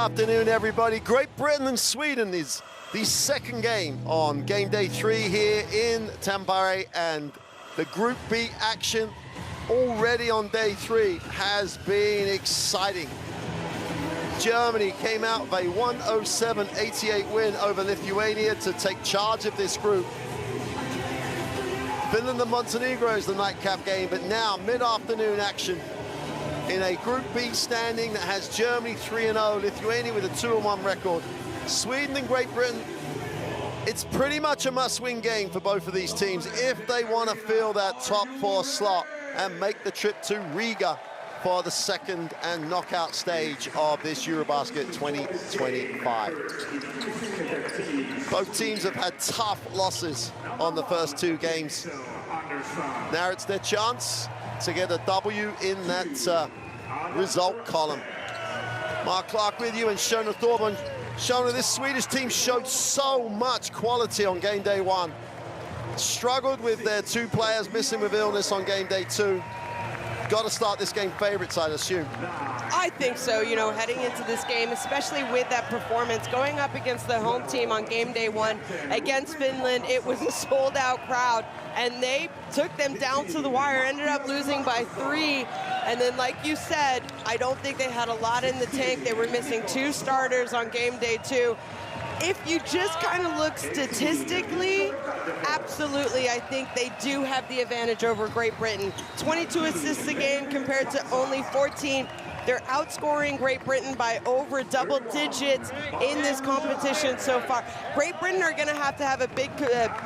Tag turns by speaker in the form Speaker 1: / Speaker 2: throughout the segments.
Speaker 1: afternoon, everybody. Great Britain and Sweden is the second game on game day 3 here in Tampere, and the Group B action already on day 3 has been exciting. Germany came out with a 107-88 win over Lithuania to take charge of this group. Finland and Montenegro is the nightcap game, but now mid-afternoon action in a Group B standing that has Germany 3-0, Lithuania with a 2-1 record. Sweden and Great Britain, it's pretty much a must-win game for both of these teams if they want to fill that top 4 slot and make the trip to Riga for the second and knockout stage of this EuroBasket 2025. Both teams have had tough losses on the first 2 games. Now it's their chance to get a W in that result column. Mark Clark with you and Shona Thorburn. Shona, this Swedish team showed so much quality on game day 1. Struggled with their 2 players missing with illness on game day 2. Got to start this game favorites, I'd assume.
Speaker 2: I think so, you know, heading into this game, especially with that performance, going up against the home team on game day 1 against Finland. It was a sold-out crowd, and they took them down to the wire, ended up losing by 3. And then, like you said, I don't think they had a lot in the tank. They were missing 2 starters on game day 2. If you just kind of look statistically, absolutely, I think they do have the advantage over Great Britain. 22 assists a game compared to only 14. They're outscoring Great Britain by over double digits in this competition so far. Great Britain are going to have a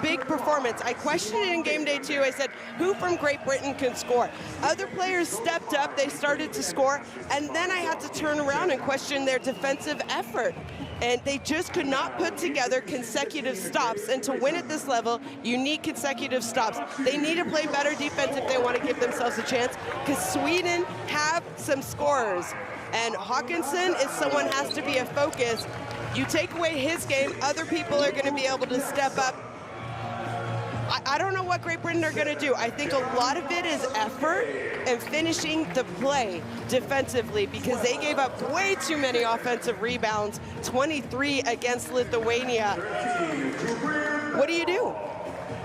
Speaker 2: big performance. I questioned it in game day 2. I said, who from Great Britain can score? Other players stepped up. They started to score. And then I had to turn around and question their defensive effort. And they just could not put together consecutive stops. And to win at this level, you need consecutive stops. They need to play better defense if they want to give themselves a chance, because Sweden have some scorers. And Hawkinson is someone has to be a focus. You take away his game, other people are going to be able to step up. I don't know what Great Britain are going to do. I think a lot of it is effort and finishing the play defensively, because they gave up way too many offensive rebounds, 23 against Lithuania. What do you do?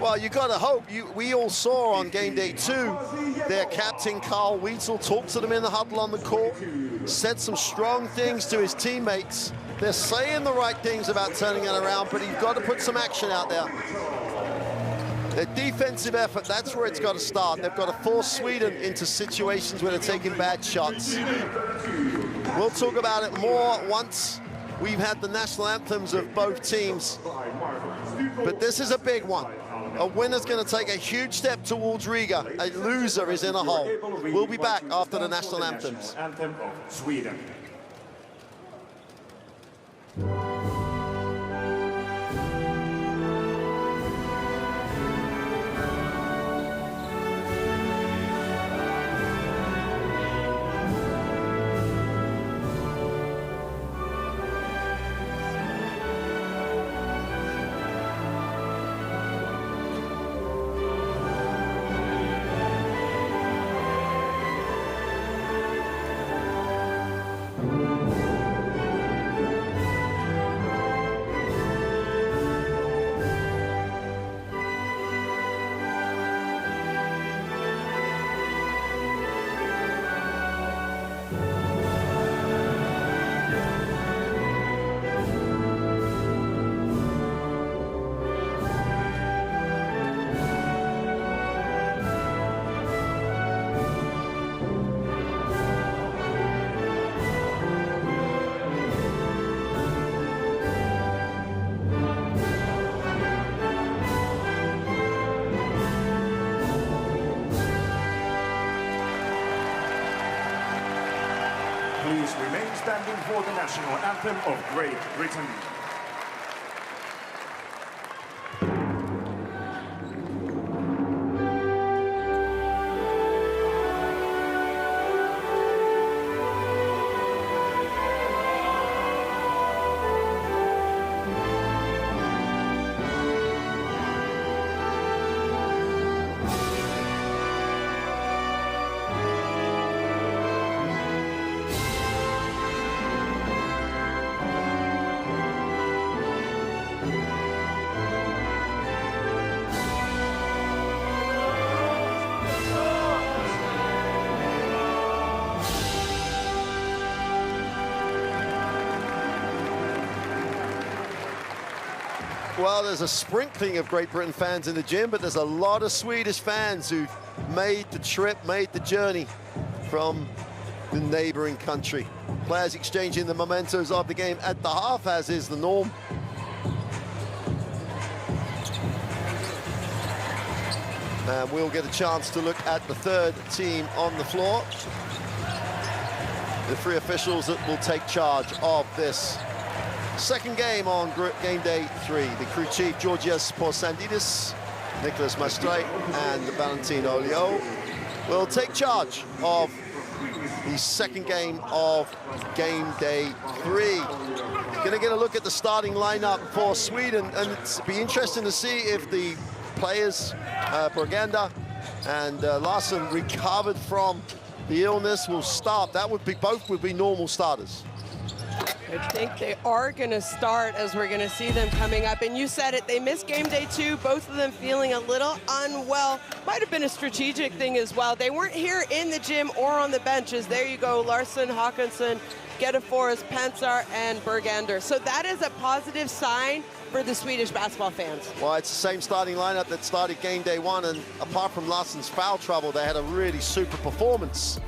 Speaker 1: Well, you got to hope. We all saw on game day 2, their captain, Carl Weitzel, talked to them in the huddle on the court, said some strong things to his teammates. They're saying the right things about turning it around, but you've got to put some action out there. The defensive effort, that's where it's got to start. They've got to force Sweden into situations where they're taking bad shots. We'll talk about it more once we've had the national anthems of both teams. But this is a big one. A winner's going to take a huge step towards Riga. A loser is in a hole. We'll be back after the national anthems.
Speaker 3: Anthem of Sweden. Please remain standing for the national anthem of Great Britain.
Speaker 1: Well, there's a sprinkling of Great Britain fans in the gym, but there's a lot of Swedish fans who've made the trip, made the journey from the neighboring country. Players exchanging the mementos of the game at the half, as is the norm. And we'll get a chance to look at the third team on the floor. The three officials that will take charge of this second game on game day 3. The crew chief, Georgios Porzandidis, Nicholas Mastre, and Valentino Leo will take charge of the second game of game day 3. Gonna get a look at the starting lineup for Sweden, and it'll be interesting to see if the players, Bergander and Larsson, recovered from the illness, will start. That would be, both would be normal starters.
Speaker 2: I think they are going to start, as we're going to see them coming up. And you said it, they missed game day 2, both of them feeling a little unwell. Might have been a strategic thing as well. They weren't here in the gym or on the benches. There you go, Larsson, Håkansson, Gedeforest, Pensar, and Bergander. So that is a positive sign for the Swedish basketball fans.
Speaker 1: Well, it's the same starting lineup that started game day 1, and apart from Larsson's foul trouble, they had a really super performance.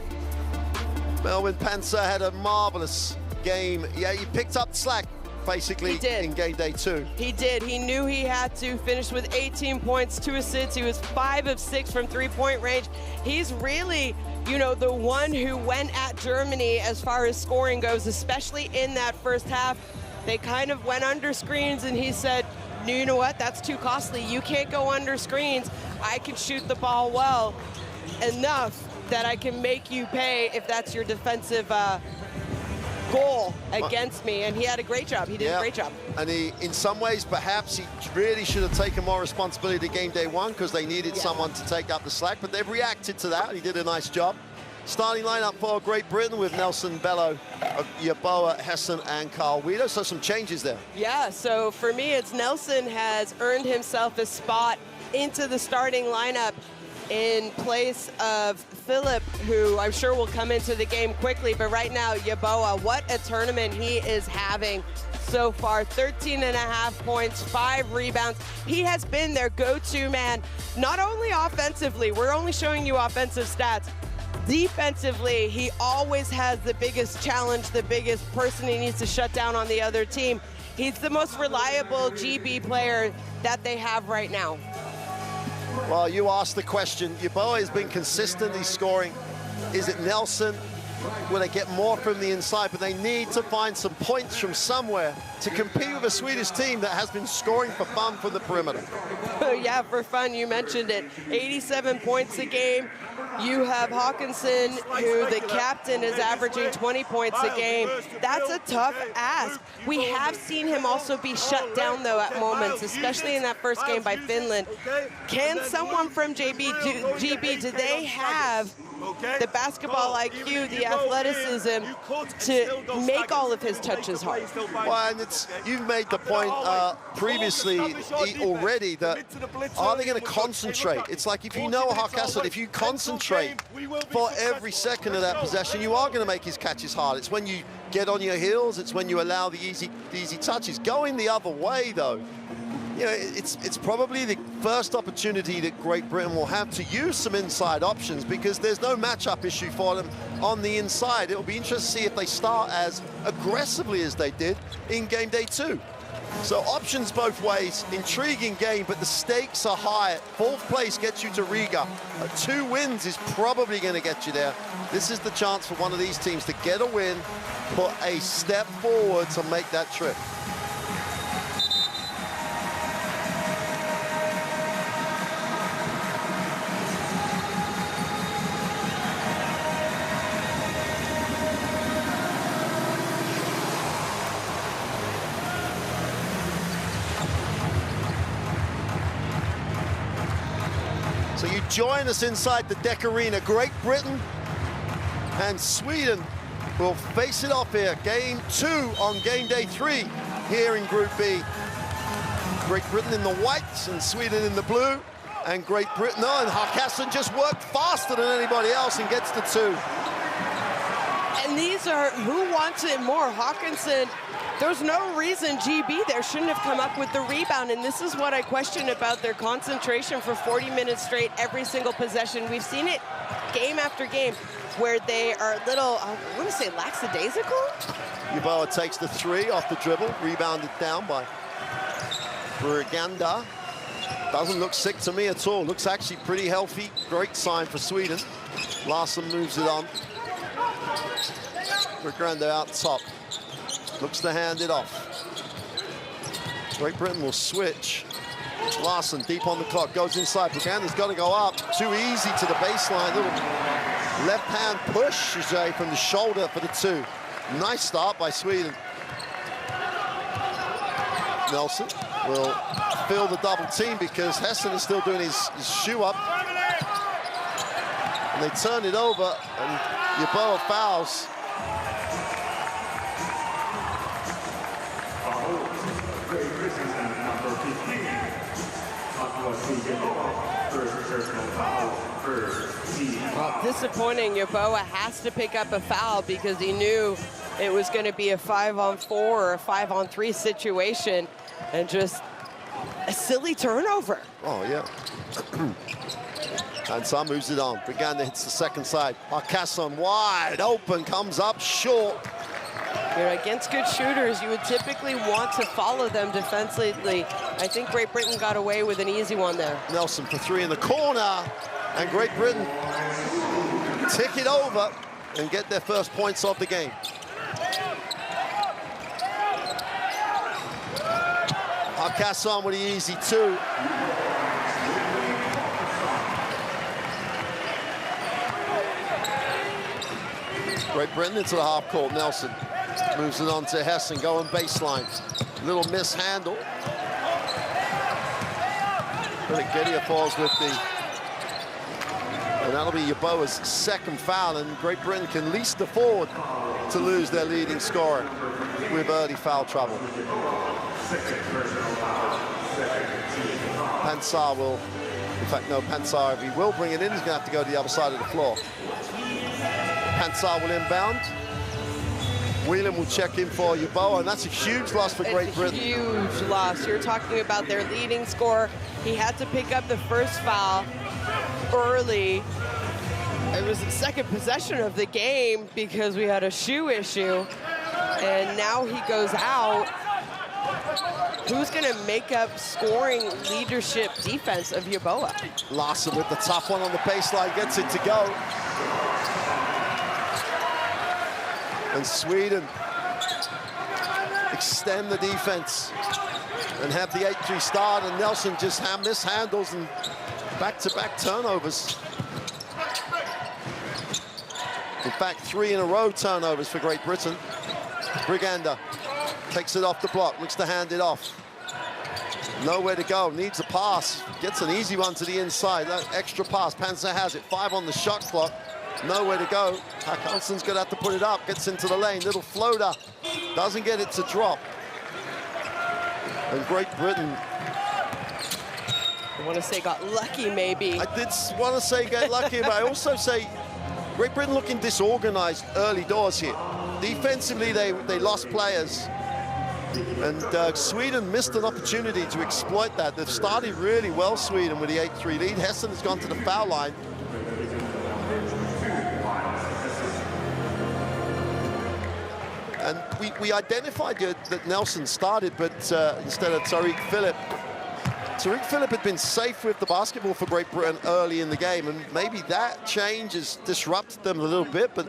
Speaker 1: Melvin Pensar had a marvelous game. Yeah, he picked up the slack, basically, in game day 2.
Speaker 2: He did. He knew he had to finish with 18 points, 2 assists. He was 5 of 6 from three-point range. He's really, you know, the one who went at Germany as far as scoring goes, especially in that first half. They kind of went under screens, and he said, you know what, that's too costly. You can't go under screens. I can shoot the ball well enough that I can make you pay if that's your defensive goal against me. And he had a great job. He did a great job.
Speaker 1: And he, in some ways, perhaps he really should have taken more responsibility to game day 1, because they needed someone to take up the slack, but they've reacted to that. He did a nice job. Starting lineup for Great Britain with Nelson Bello, Yeboah, Hessen, and Carl Weider. So some changes there.
Speaker 2: Yeah, so for me, it's Nelson has earned himself a spot into the starting lineup in place of Philip, who I'm sure will come into the game quickly. But right now, Yeboah, what a tournament he is having so far. 13.5 points, 5 rebounds. He has been their go-to man, not only offensively. We're only showing you offensive stats. Defensively, he always has the biggest challenge, the biggest person he needs to shut down on the other team. He's the most reliable GB player that they have right now.
Speaker 1: Well, you asked the question. Yeboah has been consistently scoring. Is it Nelson? Will they get more from the inside? But they need to find some points from somewhere to compete with a Swedish team that has been scoring for fun from the perimeter.
Speaker 2: Yeah, for fun, you mentioned it. 87 points a game. You have Håkansson, who the captain is averaging 20 points a game. That's a tough ask. We have seen him also be shut down, though, at moments, especially in that first game by Finland. Can someone from GB, do they have the basketball IQ, the athleticism to make all of his touches hard?
Speaker 1: Well, and you've made the point previously already that are they going to concentrate? It's like if you know Håkansson, if you concentrate for every second of that possession, you are going to make his catches hard. It's when you get on your heels, it's when you allow the easy touches. Going the other way, though, you know, it's probably the first opportunity that Great Britain will have to use some inside options, because there's no matchup issue for them on the inside. It'll be interesting to see if they start as aggressively as they did in game day 2. So options both ways, intriguing game, but the stakes are high. 4th place gets you to Riga. 2 wins is probably going to get you there. This is the chance for one of these teams to get a win, put a step forward to make that trip. So you join us inside the Deck Arena. Great Britain and Sweden will face it off here. Game 2 on game day 3 here in Group B. Great Britain in the whites and Sweden in the blue. And Great Britain, and Håkansson just worked faster than anybody else and gets the 2.
Speaker 2: And these are, who wants it more, Håkansson There's no reason GB there shouldn't have come up with the rebound, and this is what I question about their concentration for 40 minutes straight, every single possession. We've seen it game after game where they are a little, I want to say lackadaisical?
Speaker 1: Yeboah takes the three off the dribble, rebounded down by Bruganda. Doesn't look sick to me at all. Looks actually pretty healthy. Great sign for Sweden. Larsson moves it on. Bruganda out top. Looks to hand it off. Great Britain will switch. Larsson deep on the clock, goes inside. Bruganda's got to go up. Too easy to the baseline. Little left hand push from the shoulder for the two. Nice start by Sweden. Nelson will fill the double team because Hessen is still doing his shoe up. And they turn it over, and Yeboah fouls.
Speaker 2: Well, disappointing. Yeboah has to pick up a foul because he knew it was going to be a 5-on-4 or a 5-on-3 situation, and just a silly turnover.
Speaker 1: Oh, yeah. And Sam moves it on. Bruganda hits the second side. Arcasson wide open, comes up short.
Speaker 2: You know, against good shooters, you would typically want to follow them defensively. I think Great Britain got away with an easy one there.
Speaker 1: Nelson for three in the corner, and Great Britain tick it over and get their first points of the game. Arcasson with the easy two. Great Britain into the half court. Nelson moves it on to Hessen, going baseline. Little mishandle. But Gedia falls with the... And that'll be Yeboah's second foul, and Great Britain can least afford to lose their leading scorer with early foul trouble. Pansar will, in fact, no, Pansar, if he will bring it in, he's going to have to go to the other side of the floor. Pansar will inbound. Whelan will check in for Yeboah, and that's a huge loss for Great Britain.
Speaker 2: Huge loss. You're talking about their leading scorer. He had to pick up the first foul early. It was the second possession of the game because we had a shoe issue, and now he goes out. Who's going to make up scoring leadership defense of Yeboah?
Speaker 1: Larsson with the tough one on the baseline, gets it to go. And Sweden extend the defense and have the 8-3 start, and Nelson just mishandles and back-to-back turnovers. In fact, 3 in a row turnovers for Great Britain. Bruganda takes it off the block, looks to hand it off. Nowhere to go, needs a pass. Gets an easy one to the inside, that extra pass. Panzer has it, 5 on the shot clock. Nowhere to go. Hakansson's going to have to put it up, gets into the lane, little floater. Doesn't get it to drop. And Great Britain...
Speaker 2: I want to say got lucky, maybe.
Speaker 1: I did want to say get lucky, but I also say Great Britain looking disorganized early doors here. Defensively, they lost players. And Sweden missed an opportunity to exploit that. They've started really well, Sweden, with the 8-3 lead. Hessen has gone to the foul line. And we identified that Nelson started, but instead of Tariq Phillip. Tariq Phillip had been safe with the basketball for Great Britain early in the game, and maybe that change has disrupted them a little bit, but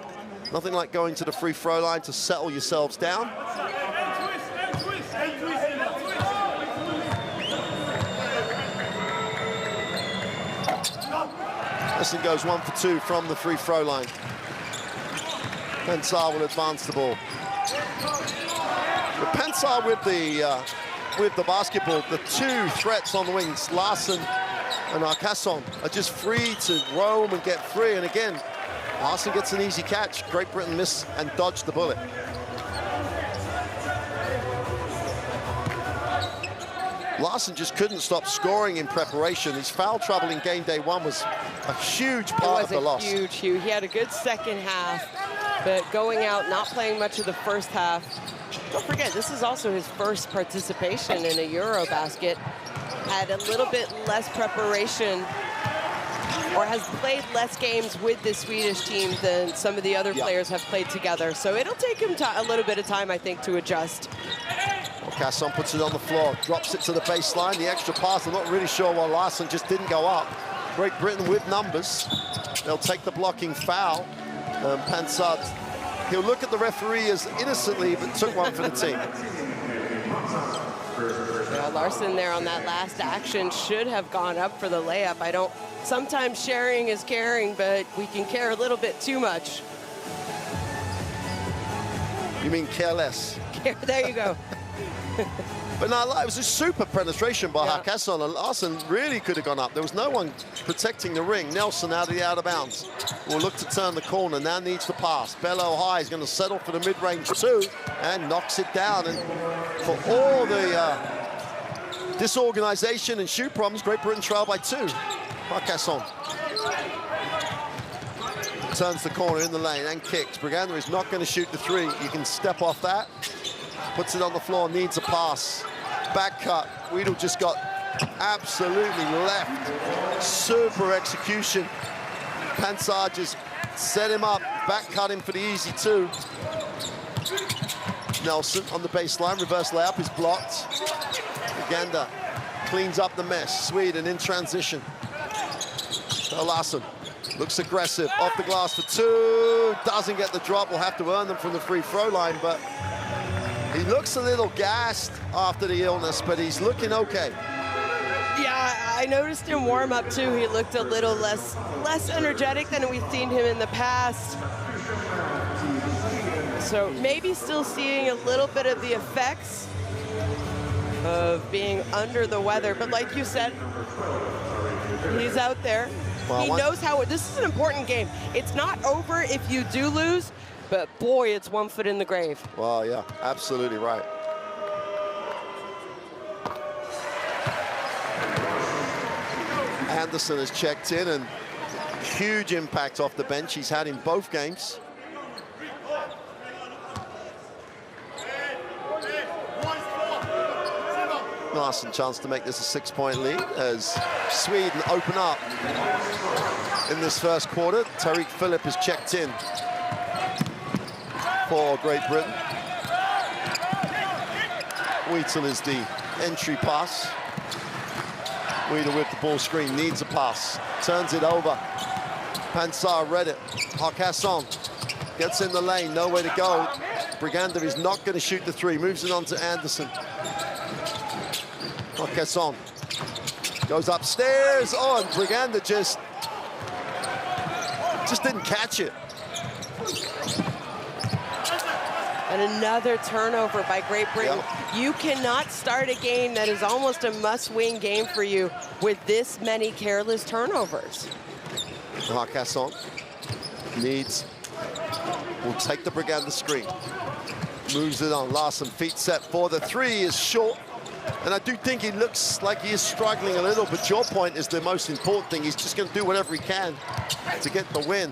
Speaker 1: nothing like going to the free throw line to settle yourselves down. Hessen goes 1 for 2 from the free throw line. Pansar will advance the ball. But Pansar with the basketball, the 2 threats on the wings, Larsson and Arcasson, are just free to roam and get free. And again, Larsson gets an easy catch. Great Britain miss and dodge the bullet. Larsson just couldn't stop scoring in preparation. His foul trouble in game day 1 was a huge part of the loss.
Speaker 2: It was a huge. He had a good second half, but going out, not playing much of the first half, Don't forget, this is also his first participation in a EuroBasket. Had a little bit less preparation, or has played less games with the Swedish team than some of the other players have played together. So it'll take him a little bit of time, I think, to adjust.
Speaker 1: Casson puts it on the floor, drops it to the baseline, the extra pass. I'm not really sure why Larsson just didn't go up. Great Britain with numbers. They'll take the blocking foul. Pansard, he'll look at the referee as innocently, but took one for the team.
Speaker 2: Yeah, Larsson there on that last action should have gone up for the layup. Sometimes sharing is caring, but we can care a little bit too much.
Speaker 1: You mean careless?
Speaker 2: There you go.
Speaker 1: But no, it was a super penetration by Hakasson, and Larsson really could have gone up. There was no one protecting the ring. Nelson out of the out of bounds. Will look to turn the corner, now needs the pass. Bello high is going to settle for the mid-range two, and knocks it down. And for all the disorganization and shoot problems, Great Britain trail by 2. Hakasson turns the corner in the lane and kicks. Brigander is not going to shoot the 3. You can step off that. Puts it on the floor, needs a pass. Back cut. Weedle just got absolutely left. Super execution. Pansard just set him up, back cut him for the easy 2. Nelson on the baseline, reverse layup is blocked. Uganda cleans up the mess. Sweden in transition. Larsson looks aggressive, off the glass for 2. Doesn't get the drop, will have to earn them from the free throw line, but he looks a little gassed after the illness, but he's looking okay.
Speaker 2: Yeah, I noticed in warm-up too, he looked a little less energetic than we've seen him in the past. So maybe still seeing a little bit of the effects of being under the weather, but like you said, he's out there. Well, he knows how this is an important game. It's not over if you do lose, but boy, it's 1 foot in the grave.
Speaker 1: Well, yeah, absolutely right. Anderson has checked in, and huge impact off the bench he's had in both games. Larsson chance to make this a 6-point lead as Sweden open up in this first quarter. Tariq Phillip has checked in for Great Britain. Wheatle is the entry pass. Wheatle with the ball screen, needs a pass, turns it over. Pansar read it. Hakasson gets in the lane, nowhere to go. Brigander is not going to shoot the 3, moves it on to Anderson. Hakasson goes upstairs. Oh, and Brigander just didn't catch it.
Speaker 2: And another turnover by Great Britain. Yep. You cannot start a game that is almost a must-win game for you with this many careless turnovers.
Speaker 1: Hakasson will take the Brigander screen. Moves it on. Larsson, feet set for the 3 is short. And I do think he looks like he is struggling a little, but your point is the most important thing. He's just going to do whatever he can to get the win.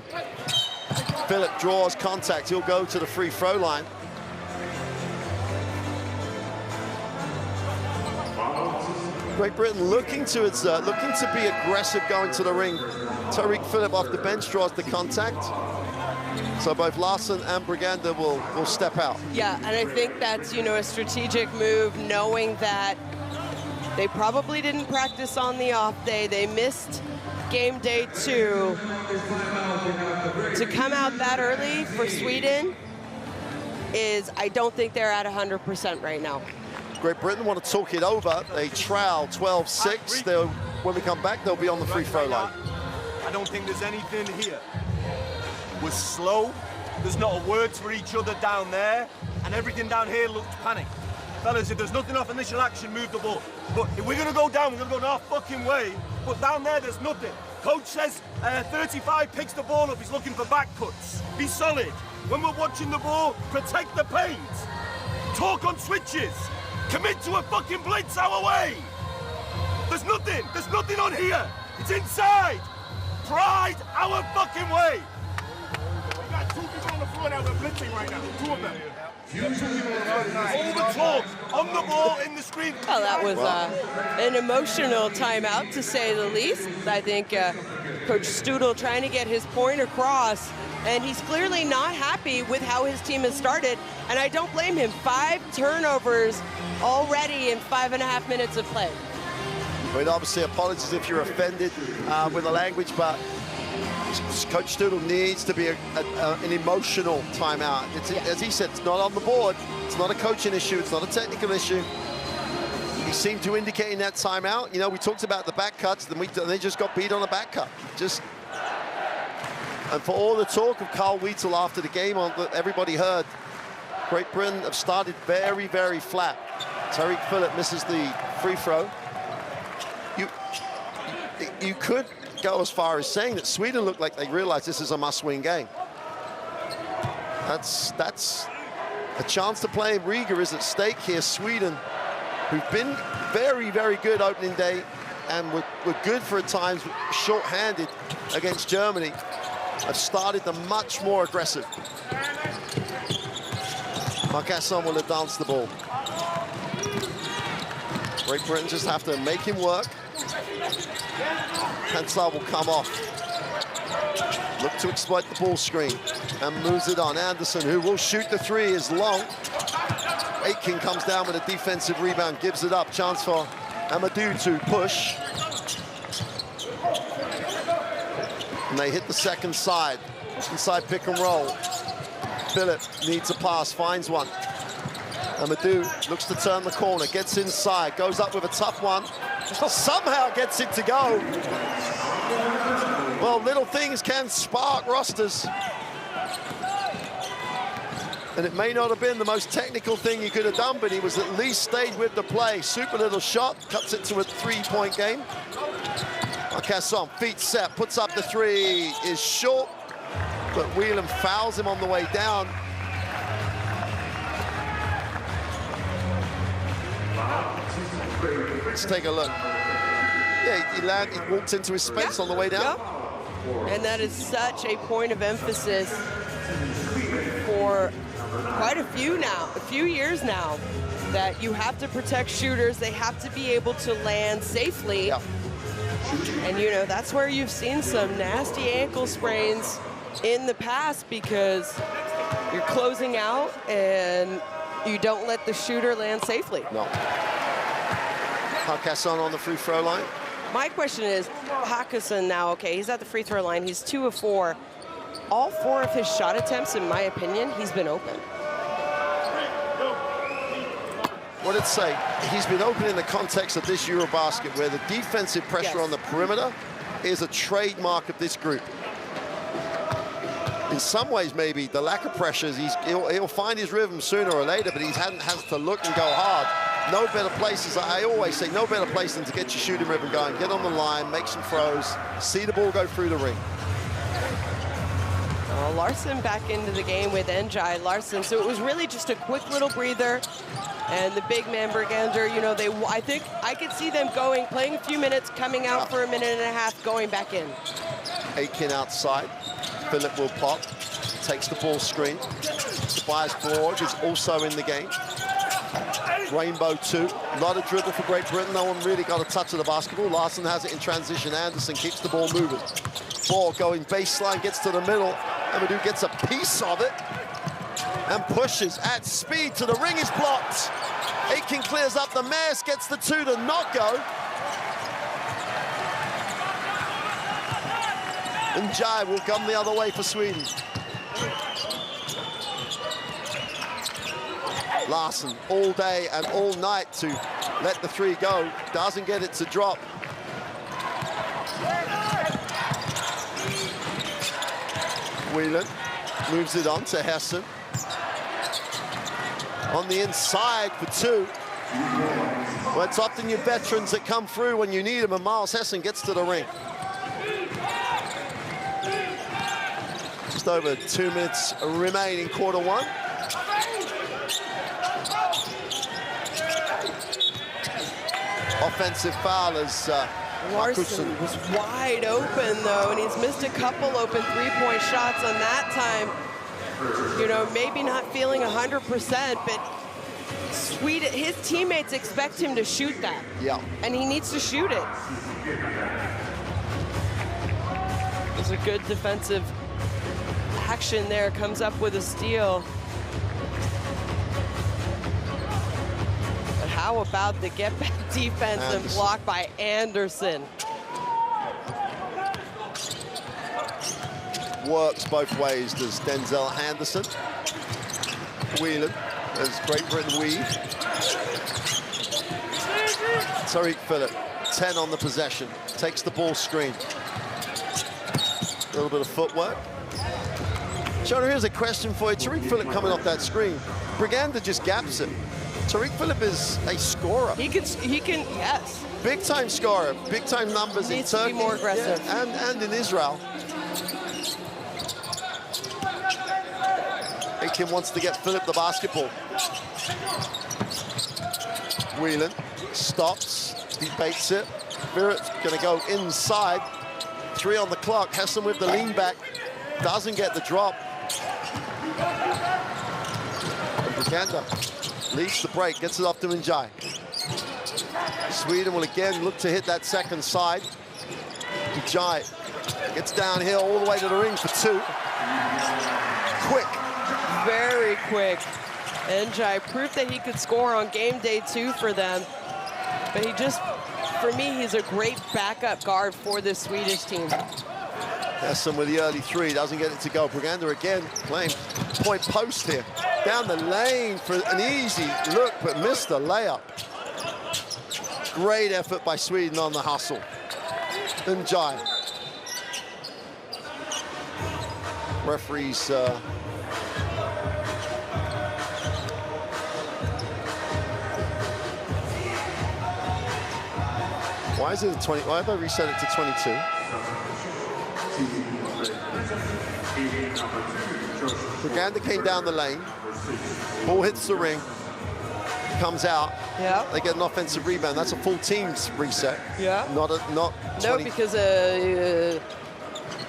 Speaker 1: Phillip draws contact. He'll go to the free throw line. Great Britain looking to be aggressive going to the ring. Tariq Phillip off the bench draws the contact. So both Larsson and Brigander will step out.
Speaker 2: Yeah, and I think that's, a strategic move, knowing that they probably didn't practice on the off day. They missed game day 2. To come out that early for Sweden I don't think they're at 100% right now.
Speaker 1: Great Britain want to talk it over. They trail 12-6. When we come back, they'll be on the free throw line.
Speaker 4: I don't think there's anything here. We're slow. There's not a word for each other down there, and everything down here looked panicked. Fellas, if there's nothing off initial action, move the ball. But if we're going to go down, we're going to go our fucking way. But down there's nothing. Coach says 35 picks the ball up. He's looking for back cuts. Be solid. When we're watching the ball, protect the paint. Talk on switches. Commit to a fucking blitz our way. There's nothing on here. It's inside. Pride our fucking way.
Speaker 3: We got 2 people on the floor that we're blitzing right now. 2 of them.
Speaker 4: All the talk, on the ball, in the screen.
Speaker 2: Well, that was an emotional timeout, to say the least. I think Coach Studel trying to get his point across, and he's clearly not happy with how his team has started, and I don't blame him. 5 turnovers already in 5.5 minutes of play.
Speaker 1: Well, obviously, apologies if you're offended with the language, but Coach Studel needs to be an emotional timeout. As he said, it's not on the board. It's not a coaching issue. It's not a technical issue. He seemed to indicate in that timeout. You know, we talked about the back cuts, then they just got beat on a back cut. And for all the talk of Carl Wheatle after the game, everybody heard, Great Britain have started very, very flat. Tariq Phillip misses the free throw. You could go as far as saying that Sweden looked like they realized this is a must-win game. That's a chance to play in Riga is at stake here. Sweden, who've been very, very good opening day and were good for at times, short-handed against Germany, have started them much more aggressive. Marcasson will advance the ball. Great Britain just have to make him work. Hansard will come off. Look to exploit the ball screen and moves it on. Anderson, who will shoot the 3, is long. Aitken comes down with a defensive rebound, gives it up. Chance for Amadou to push. And they hit the second side. Inside pick and roll. Phillip needs a pass, finds one. Amadou looks to turn the corner, gets inside, goes up with a tough one. Somehow gets it to go. Well, little things can spark rosters. And it may not have been the most technical thing he could have done, but he was at least stayed with the play. Super little shot, cuts it to a 3-point game. Marcasson, feet set, puts up the 3, is short, but Whelan fouls him on the way down. Let's take a look. Yeah, he walked into his space on the way down.
Speaker 2: And that is such a point of emphasis for quite a few years now, that you have to protect shooters. They have to be able to land safely.
Speaker 1: Yep.
Speaker 2: And, you know, that's where you've seen some nasty ankle sprains in the past, because you're closing out and you don't let the shooter land safely.
Speaker 1: No. Marcasson on the free throw line.
Speaker 2: My question is, Hakkason now, okay, he's at the free throw line. He's 2 of 4. All 4 of his shot attempts, in my opinion, he's been open.
Speaker 1: What did it say? He's been open in the context of this EuroBasket, where the defensive pressure on the perimeter is a trademark of this group. In some ways, maybe the lack of pressures, he'll find his rhythm sooner or later, but he has to look and go hard. No better place, as I always say, no better place than to get your shooting rhythm going. Get on the line, make some throws, see the ball go through the ring.
Speaker 2: Larson back into the game with Njai Larson. So it was really just a quick little breather. And the big man, Bergander, you know, I think I could see them playing a few minutes, coming out for a minute and a half, going back in.
Speaker 1: Aitken outside. Phillip will pop, takes the ball screen. Tobias Borg is also in the game. Rainbow 2, not a dribble for Great Britain. No one really got a touch of the basketball. Larson has it in transition. Anderson keeps the ball moving. Ball going baseline, gets to the middle. Amadou gets a piece of it and pushes at speed to the ring, is blocked. Aitken clears up the mess, gets the 2 to not go. And Jai will come the other way for Sweden. Larson all day and all night to let the 3 go. Doesn't get it to drop. Whelan moves it on to Hessen. On the inside for 2. Well, it's often your veterans that come through when you need them, and Miles Hessen gets to the ring. Just over 2 minutes remain in quarter 1. Offensive foul as
Speaker 2: Larson was wide open, though, and he's missed a couple open 3-point shots on that time. you know, maybe not feeling 100%, but his teammates expect him to shoot that.
Speaker 1: Yeah. And
Speaker 2: he needs to shoot it. There's a good defensive action there, comes up with a steal. But how about the get-back defense and block by Anderson?
Speaker 1: Works both ways, does Denzel Henderson. Whelan, as Great Britain weave. Tariq Phillip, 10 on the possession, takes the ball screen. A little bit of footwork. Shona, here's a question for you. Tariq Phillip coming off that screen. Briganda just gaps him. Tariq Phillip is a scorer.
Speaker 2: He can, yes.
Speaker 1: Big time scorer, big time numbers in Turkey.
Speaker 2: To be more aggressive.
Speaker 1: Yeah, and in Israel. Aiken wants to get Phillip the basketball. Whelan stops, he baits it. Barrett's gonna go inside. 3 on the clock. Hessen with the lean back, doesn't get the drop. And Briganda leads the break, gets it off to Njai. Sweden will again look to hit that second side. Njai gets downhill all the way to the ring for 2. Quick.
Speaker 2: Very quick. Njai proved that he could score on game day 2 for them. But he just, for me, he's a great backup guard for this Swedish team.
Speaker 1: Hessen with the early 3, doesn't get it to go. Briganda again playing point post here. Down the lane for an easy look, but missed the layup. Great effort by Sweden on the hustle. Njai. Referees why is it 20? Why have I reset it to 22? Briganda came down the lane. Ball hits the ring. Comes out.
Speaker 2: Yeah.
Speaker 1: They get an offensive rebound. That's a full team's reset.
Speaker 2: Yeah.
Speaker 1: Not 20.
Speaker 2: No, because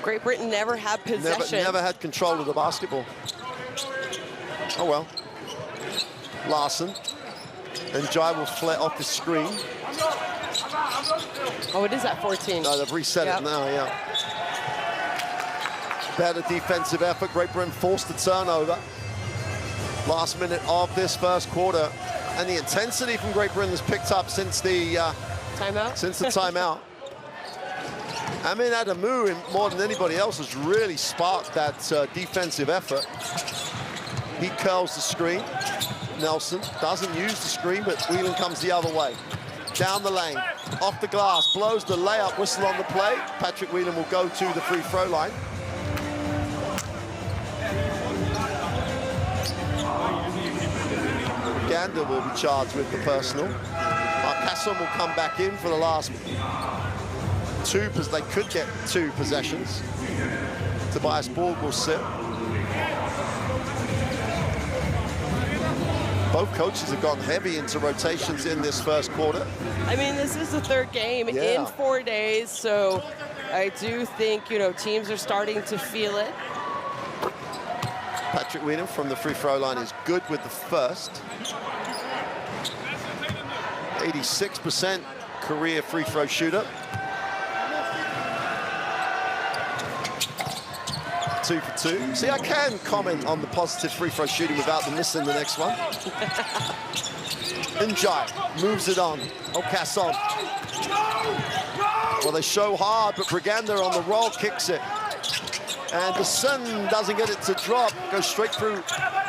Speaker 2: Great Britain never had possession.
Speaker 1: Never had control of the basketball. Oh well. Larson. And Jai will flare off the screen.
Speaker 2: Oh, it is at 14.
Speaker 1: No, they've reset it now, yeah. Better defensive effort. Great Britain forced the turnover. Last minute of this first quarter. And the intensity from Great Britain has picked up since the
Speaker 2: timeout.
Speaker 1: Since the timeout. Amin Adamu, more than anybody else, has really sparked that defensive effort. He curls the screen. Nelson doesn't use the screen, but Whelan comes the other way. Down the lane, off the glass, blows the layup, whistle on the play. Patrick Whelan will go to the free throw line. Gander will be charged with the personal. Kasson will come back in for the last 2, because they could get 2 possessions. Tobias Borg will sit. Both coaches have gone heavy into rotations in this first quarter.
Speaker 2: I mean, this is the 3rd game in 4 days, so I do think, you know, teams are starting to feel it.
Speaker 1: Patrick Whelan from the free throw line is good with the first. 86% career free throw shooter. 2 for 2. See, I can comment on the positive free throw shooting without them missing the next one. Njai moves it on. Kasson. Well, they show hard, but Briganda on the roll kicks it. And the sun doesn't get it to drop. Goes straight through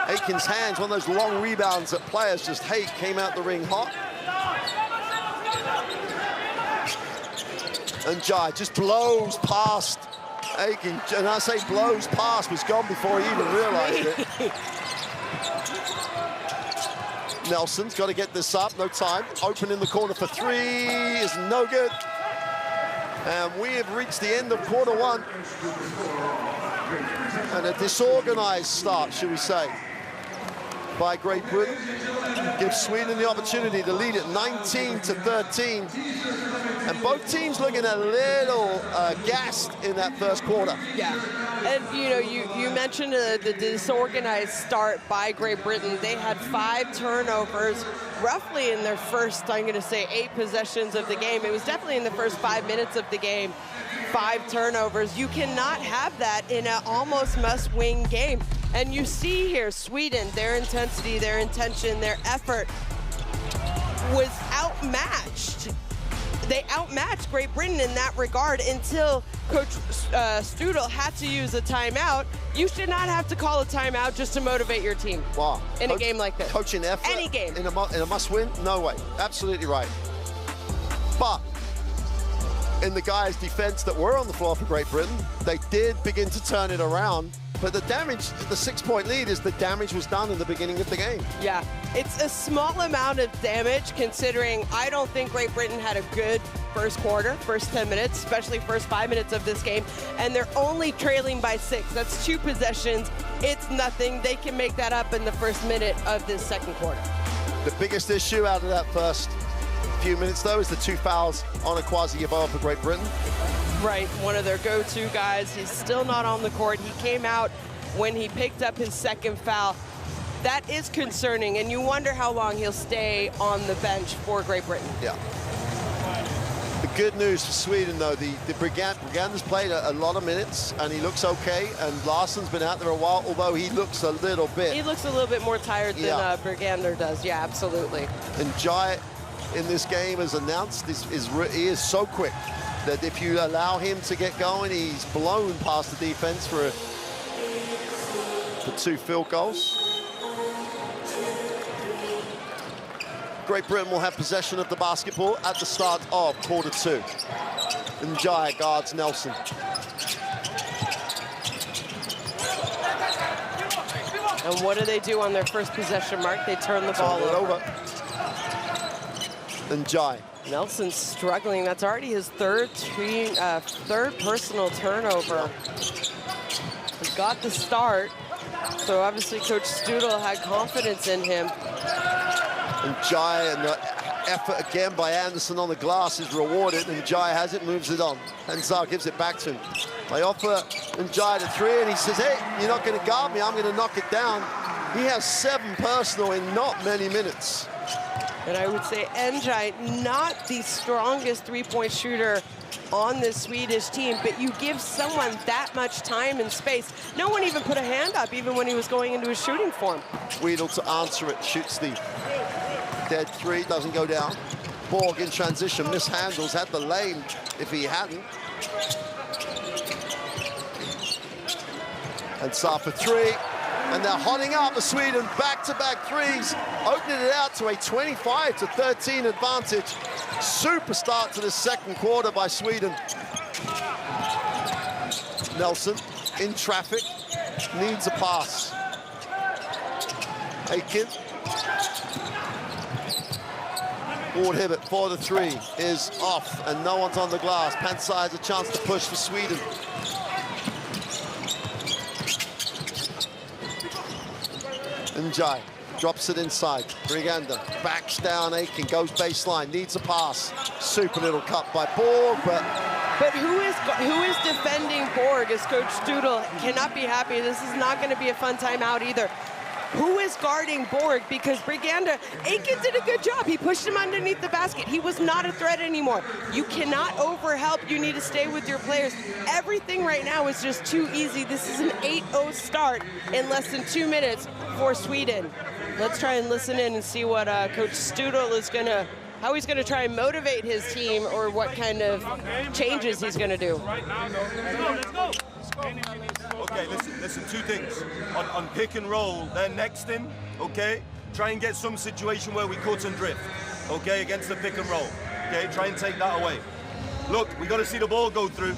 Speaker 1: Aiken's hands. One of those long rebounds that players just hate. Came out the ring hot. Njai just blows past Aiken. And I say blows past, was gone before he even realized it. Nelson's got to get this up, no time. Open in the corner for 3 is no good. And we have reached the end of quarter 1. And a disorganized start, should we say. by Great Britain. Gives Sweden the opportunity to lead it 19-13. And both teams looking a little gassed in that first quarter.
Speaker 2: Yeah, and you know, you mentioned the disorganized start by Great Britain. They had 5 turnovers roughly in their first, I'm gonna say, 8 possessions of the game. It was definitely in the first 5 minutes of the game. 5 turnovers. You cannot have that in an almost must-win game. And you see here, Sweden, their intensity, their intention, their effort was outmatched. They outmatched Great Britain in that regard until Coach Studel had to use a timeout. You should not have to call a timeout just to motivate your team.
Speaker 1: Wow.
Speaker 2: In a game like this.
Speaker 1: Coaching effort.
Speaker 2: Any game.
Speaker 1: In a must-win? No way. Absolutely right. But in the guys' defense that were on the floor for Great Britain, they did begin to turn it around. But the damage, the 6-point lead, is the damage was done in the beginning of the game.
Speaker 2: Yeah, it's a small amount of damage considering I don't think Great Britain had a good first quarter, first 10 minutes, especially first 5 minutes of this game, and they're only trailing by 6. That's 2 possessions. It's nothing. They can make that up in the first minute of this second quarter.
Speaker 1: The biggest issue out of that first few minutes, though, is the 2 fouls on Akwasi-Yeboah for Great Britain.
Speaker 2: Right, one of their go-to guys. He's still not on the court. He came out when he picked up his second foul. That is concerning, and you wonder how long he'll stay on the bench for Great Britain.
Speaker 1: Yeah. The good news for Sweden, though, the Brigander's played a lot of minutes, and he looks okay, and Larsson's been out there a while, although he looks a little bit.
Speaker 2: He looks a little bit more tired than Brigander does, yeah, absolutely.
Speaker 1: And Jai, in this game, as announced, he is so quick that if you allow him to get going, he's blown past the defense for 2 field goals. Great Britain will have possession of the basketball at the start of quarter 2. And Jai guards Nelson.
Speaker 2: And what do they do on their first possession, Mark? They turn the ball over.
Speaker 1: And Jai.
Speaker 2: Nelson's struggling. That's already his third personal turnover. He got the start, so obviously Coach Studel had confidence in him.
Speaker 1: And Jai, and the effort again by Anderson on the glass is rewarded, and Jai has it, moves it on. And Zar gives it back to him. They offer Jai the 3, and he says, hey, you're not going to guard me, I'm going to knock it down. He has 7 personal in not many minutes.
Speaker 2: And I would say Njai, not the strongest 3-point shooter on this Swedish team, but you give someone that much time and space. No one even put a hand up, even when he was going into his shooting form.
Speaker 1: Weedle to answer it, shoots the dead 3, doesn't go down. Borg in transition, mishandles, had the lane if he hadn't. And Saar for 3. And they're hotting up the Sweden back-to-back 3s, opening it out to a 25-13 advantage. Super start to the second quarter by Sweden. Nelson in traffic, needs a pass. Aiken. Ward Hibbert for the 3 is off, and no one's on the glass. Pansai has a chance to push for Sweden. Njai drops it inside. Brigander backs down. Aiken goes baseline, needs a pass. Super little cut by Borg,
Speaker 2: but who is defending Borg as Coach Studel cannot be happy. This is not going to be a fun timeout either. Who is guarding Borg? Because Brigander, Aiken did a good job. He pushed him underneath the basket. He was not a threat anymore. You cannot overhelp. You need to stay with your players. Everything right now is just too easy. This is an 8-0 start in less than 2 minutes for Sweden. Let's try and listen in and see what Coach Studel is how he's gonna try and motivate his team, or what kind of changes he's gonna do.
Speaker 4: Okay, listen, 2 things. On pick and roll, they're next in, okay? Try and get some situation where we cut and drift, okay, against the pick and roll. Okay, try and take that away. Look, we got to see the ball go through.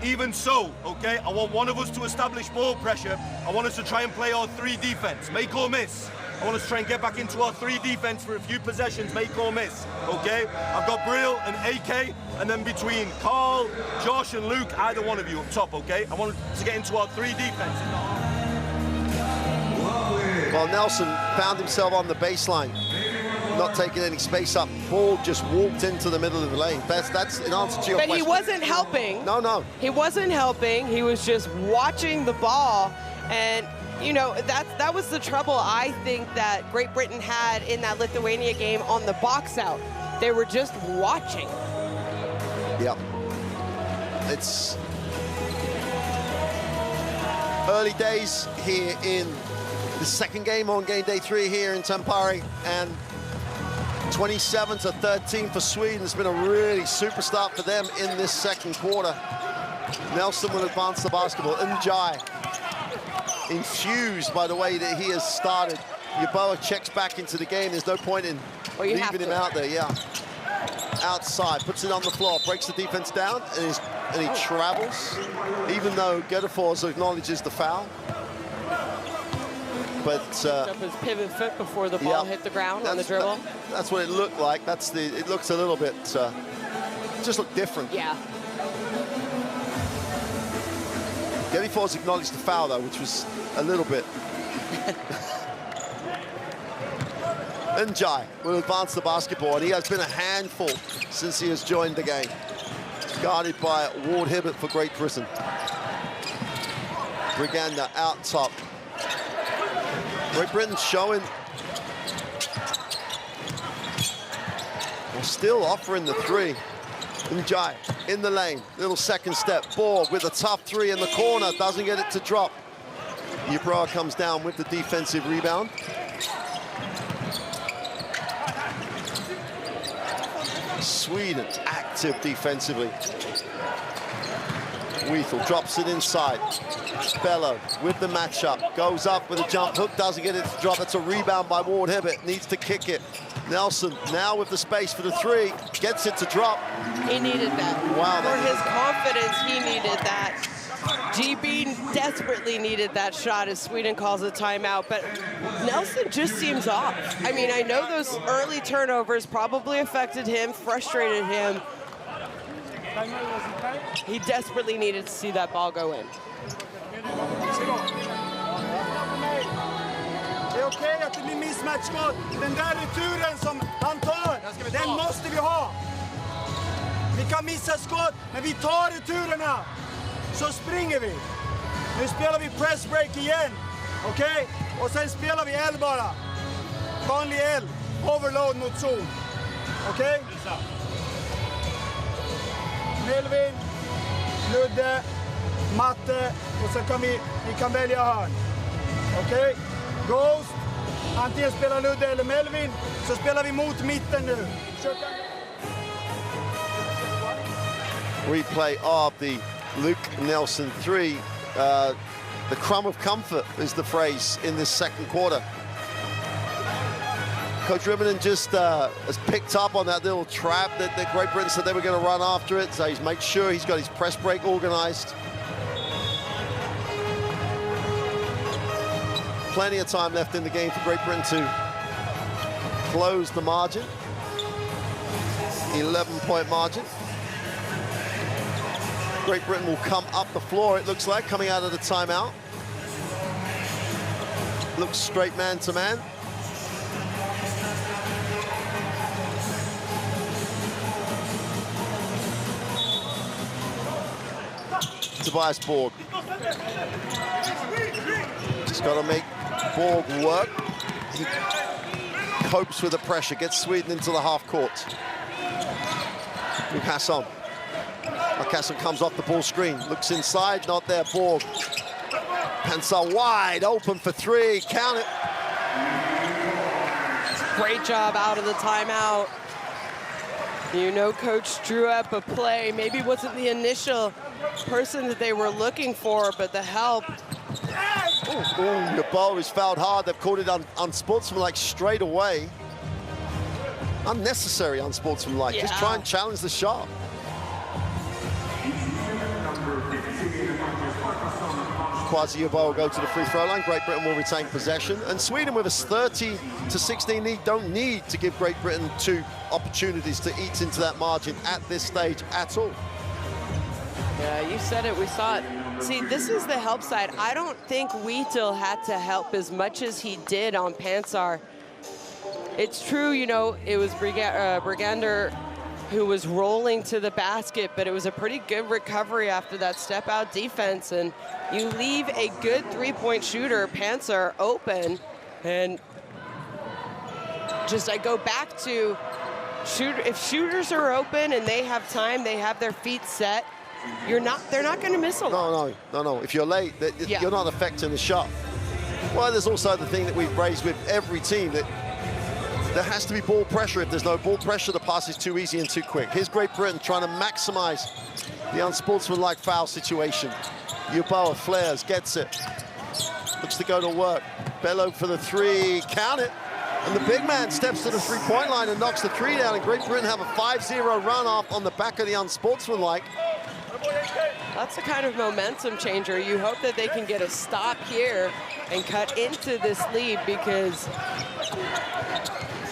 Speaker 4: Even so, okay, I want one of us to establish ball pressure. I want us to try and play our 3 defense, make or miss. I want us to try and get back into our 3 defense for a few possessions, make or miss, okay? I've got Brill and AK, and then between Carl, Josh, and Luke, either one of you up top, okay? I want to get into our 3 defense.
Speaker 1: Well, Nelson found himself on the baseline, not taking any space up. Ball just walked into the middle of the lane. That's in answer to your question.
Speaker 2: But he wasn't helping.
Speaker 1: No.
Speaker 2: He wasn't helping. He was just watching the ball. And, you know, that was the trouble, I think, that Great Britain had in that Lithuania game on the box out. They were just watching.
Speaker 1: Yep. It's early days here in the second game on game day 3 here in Tampere, and 27-13 for Sweden. It's been a really super start for them in this second quarter. Nelson will advance the basketball. Njai, infused by the way that he has started. Yeboah checks back into the game. There's no point in leaving him out there. Yeah. Outside, puts it on the floor, breaks the defense down, and he travels, even though Gedefors acknowledges the foul. But
Speaker 2: up his pivot foot before the ball hit the ground on the dribble.
Speaker 1: That's what it looked like. It looks a little bit, just looked different.
Speaker 2: Yeah.
Speaker 1: Gedefors acknowledged the foul though, which was a little bit. Njai will advance the basketball, and he has been a handful since he has joined the game. Guarded by Ward Hibbert for Great Britain. Briganda out top. Great Britain showing. Well, still offering the three. Njai in the lane, little second step. Borg with a tough three in the corner, doesn't get it to drop. Yeboah comes down with the defensive rebound. Sweden active defensively. Weethel drops it inside. Bello with the matchup, goes up with a jump hook, doesn't get it to drop. It's a rebound by Ward Hibbert, needs to kick it. Nelson now with the space for the three, gets it to drop.
Speaker 2: He needed that.
Speaker 1: Wow.
Speaker 2: For his confidence, he needed that. GB desperately needed that shot as Sweden calls a timeout, but Nelson just seems off. I mean, I know those early turnovers probably affected him, frustrated him. He desperately needed to see that ball go in.
Speaker 5: Det är okej att det blir mismatchskott. Den där returen som han tar, den måste vi ha. Vi kan missa skott, men vi tar returerna. Så springer vi. Nu spelar vi press break igen. Okej? Och sen spelar vi L bara. Vanlig L. Overload mot zon. Okej? Melvin, Ludde, Matte. Och sen kan vi kan välja hörn. Okej? Ghost. Antingen spelar Ludde eller Melvin. Så spelar vi mot mitten nu.
Speaker 1: Replay of the Luke Nelson three. The crumb of comfort is the phrase in this second quarter. Coach Ribbenen just has picked up on that little trap that Great Britain said they were going to run after it. So he's made sure he's got his press break organized. Plenty of time left in the game for Great Britain to close the margin. 11-point margin. Great Britain will come up the floor, it looks like, coming out of the timeout. Looks straight man to man. Tobias Borg. Just got to make Borg work. He copes with the pressure, gets Sweden into the half court. We pass on. Casson comes off the ball screen, looks inside, not there. Borg. Pansar wide open for three, count it.
Speaker 2: Great job out of the timeout. You know, Coach drew up a play. Maybe wasn't the initial person that they were looking for, but the help.
Speaker 1: Yeboah is fouled hard. They've called it unsportsmanlike straight away. Unnecessary unsportsmanlike. Just try and challenge the shot. Quasi Yeboah will go to the free throw line. Great Britain will retain possession. And Sweden, with a 30-16 lead, don't need to give Great Britain 2 opportunities to eat into that margin at this stage at all.
Speaker 2: Yeah, you said it. We saw it See, this is the help side. I don't think Wheatle had to help as much as he did on Pansar. It's true, you know, it was Brigander who was rolling to the basket, but it was a pretty good recovery after that step-out defense, and you leave a good three-point shooter, Pansar, open, and just I go back to if shooters are open and they have time, they have their feet set, they're not going to miss a lot.
Speaker 1: No. If you're late, you're not affecting the shot. Well, there's also the thing that we've raised with every team, that there has to be ball pressure. If there's no ball pressure, the pass is too easy and too quick. Here's Great Britain trying to maximize the unsportsmanlike foul situation. Yeboah flares, gets it. Looks to go to work. Bello for the three, count it. And the big man steps to the three-point line and knocks the three down, and Great Britain have a 5-0 run off on the back of the unsportsmanlike.
Speaker 2: That's the kind of momentum changer. You hope that they can get a stop here and cut into this lead, because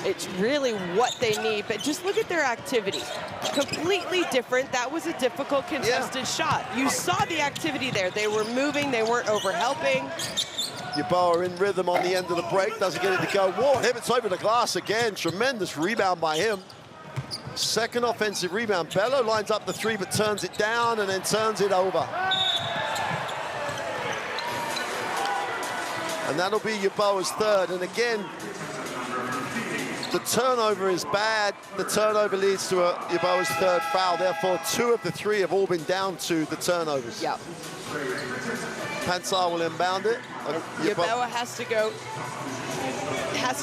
Speaker 2: it's really what they need. But just look at their activity. Completely different. That was a difficult contested shot. You saw the activity there. They were moving. They weren't over-helping.
Speaker 1: Yeboah in rhythm on the end of the break. Doesn't get it to go. Ward hits over the glass again. Tremendous rebound by him. Second offensive rebound. Bello lines up the three, but turns it down and then turns it over. And that'll be Yeboah's third. And again, the turnover is bad. The turnover leads to Yeboah's third foul. Therefore, two of the three have all been down to the turnovers.
Speaker 2: Yep.
Speaker 1: Pansar will inbound it.
Speaker 2: Yeboah has to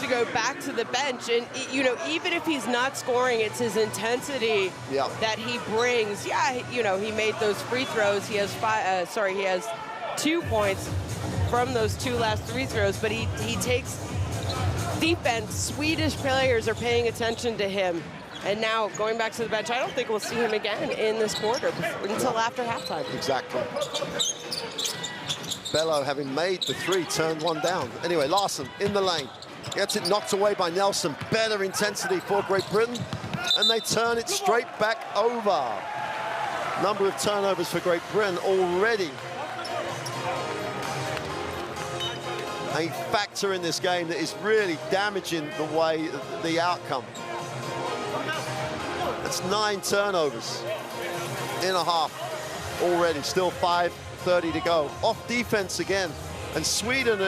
Speaker 2: go back to the bench, and you know, even if he's not scoring, it's his intensity that he brings. Yeah, you know, he made those free throws. He has he has 2 points from those two last free throws, but he takes defense. Swedish players are paying attention to him. And now, going back to the bench, I don't think we'll see him again in this quarter until after halftime.
Speaker 1: Exactly. Bello, having made the three, turned one down. Anyway, Larson in the lane. Gets it knocked away by Nelson. Better intensity for Great Britain. And they turn it straight back over. Number of turnovers for Great Britain already. A factor in this game that is really damaging the way, the outcome. That's 9 turnovers in a half already. Still 5:30 to go. Off defense again. And Sweden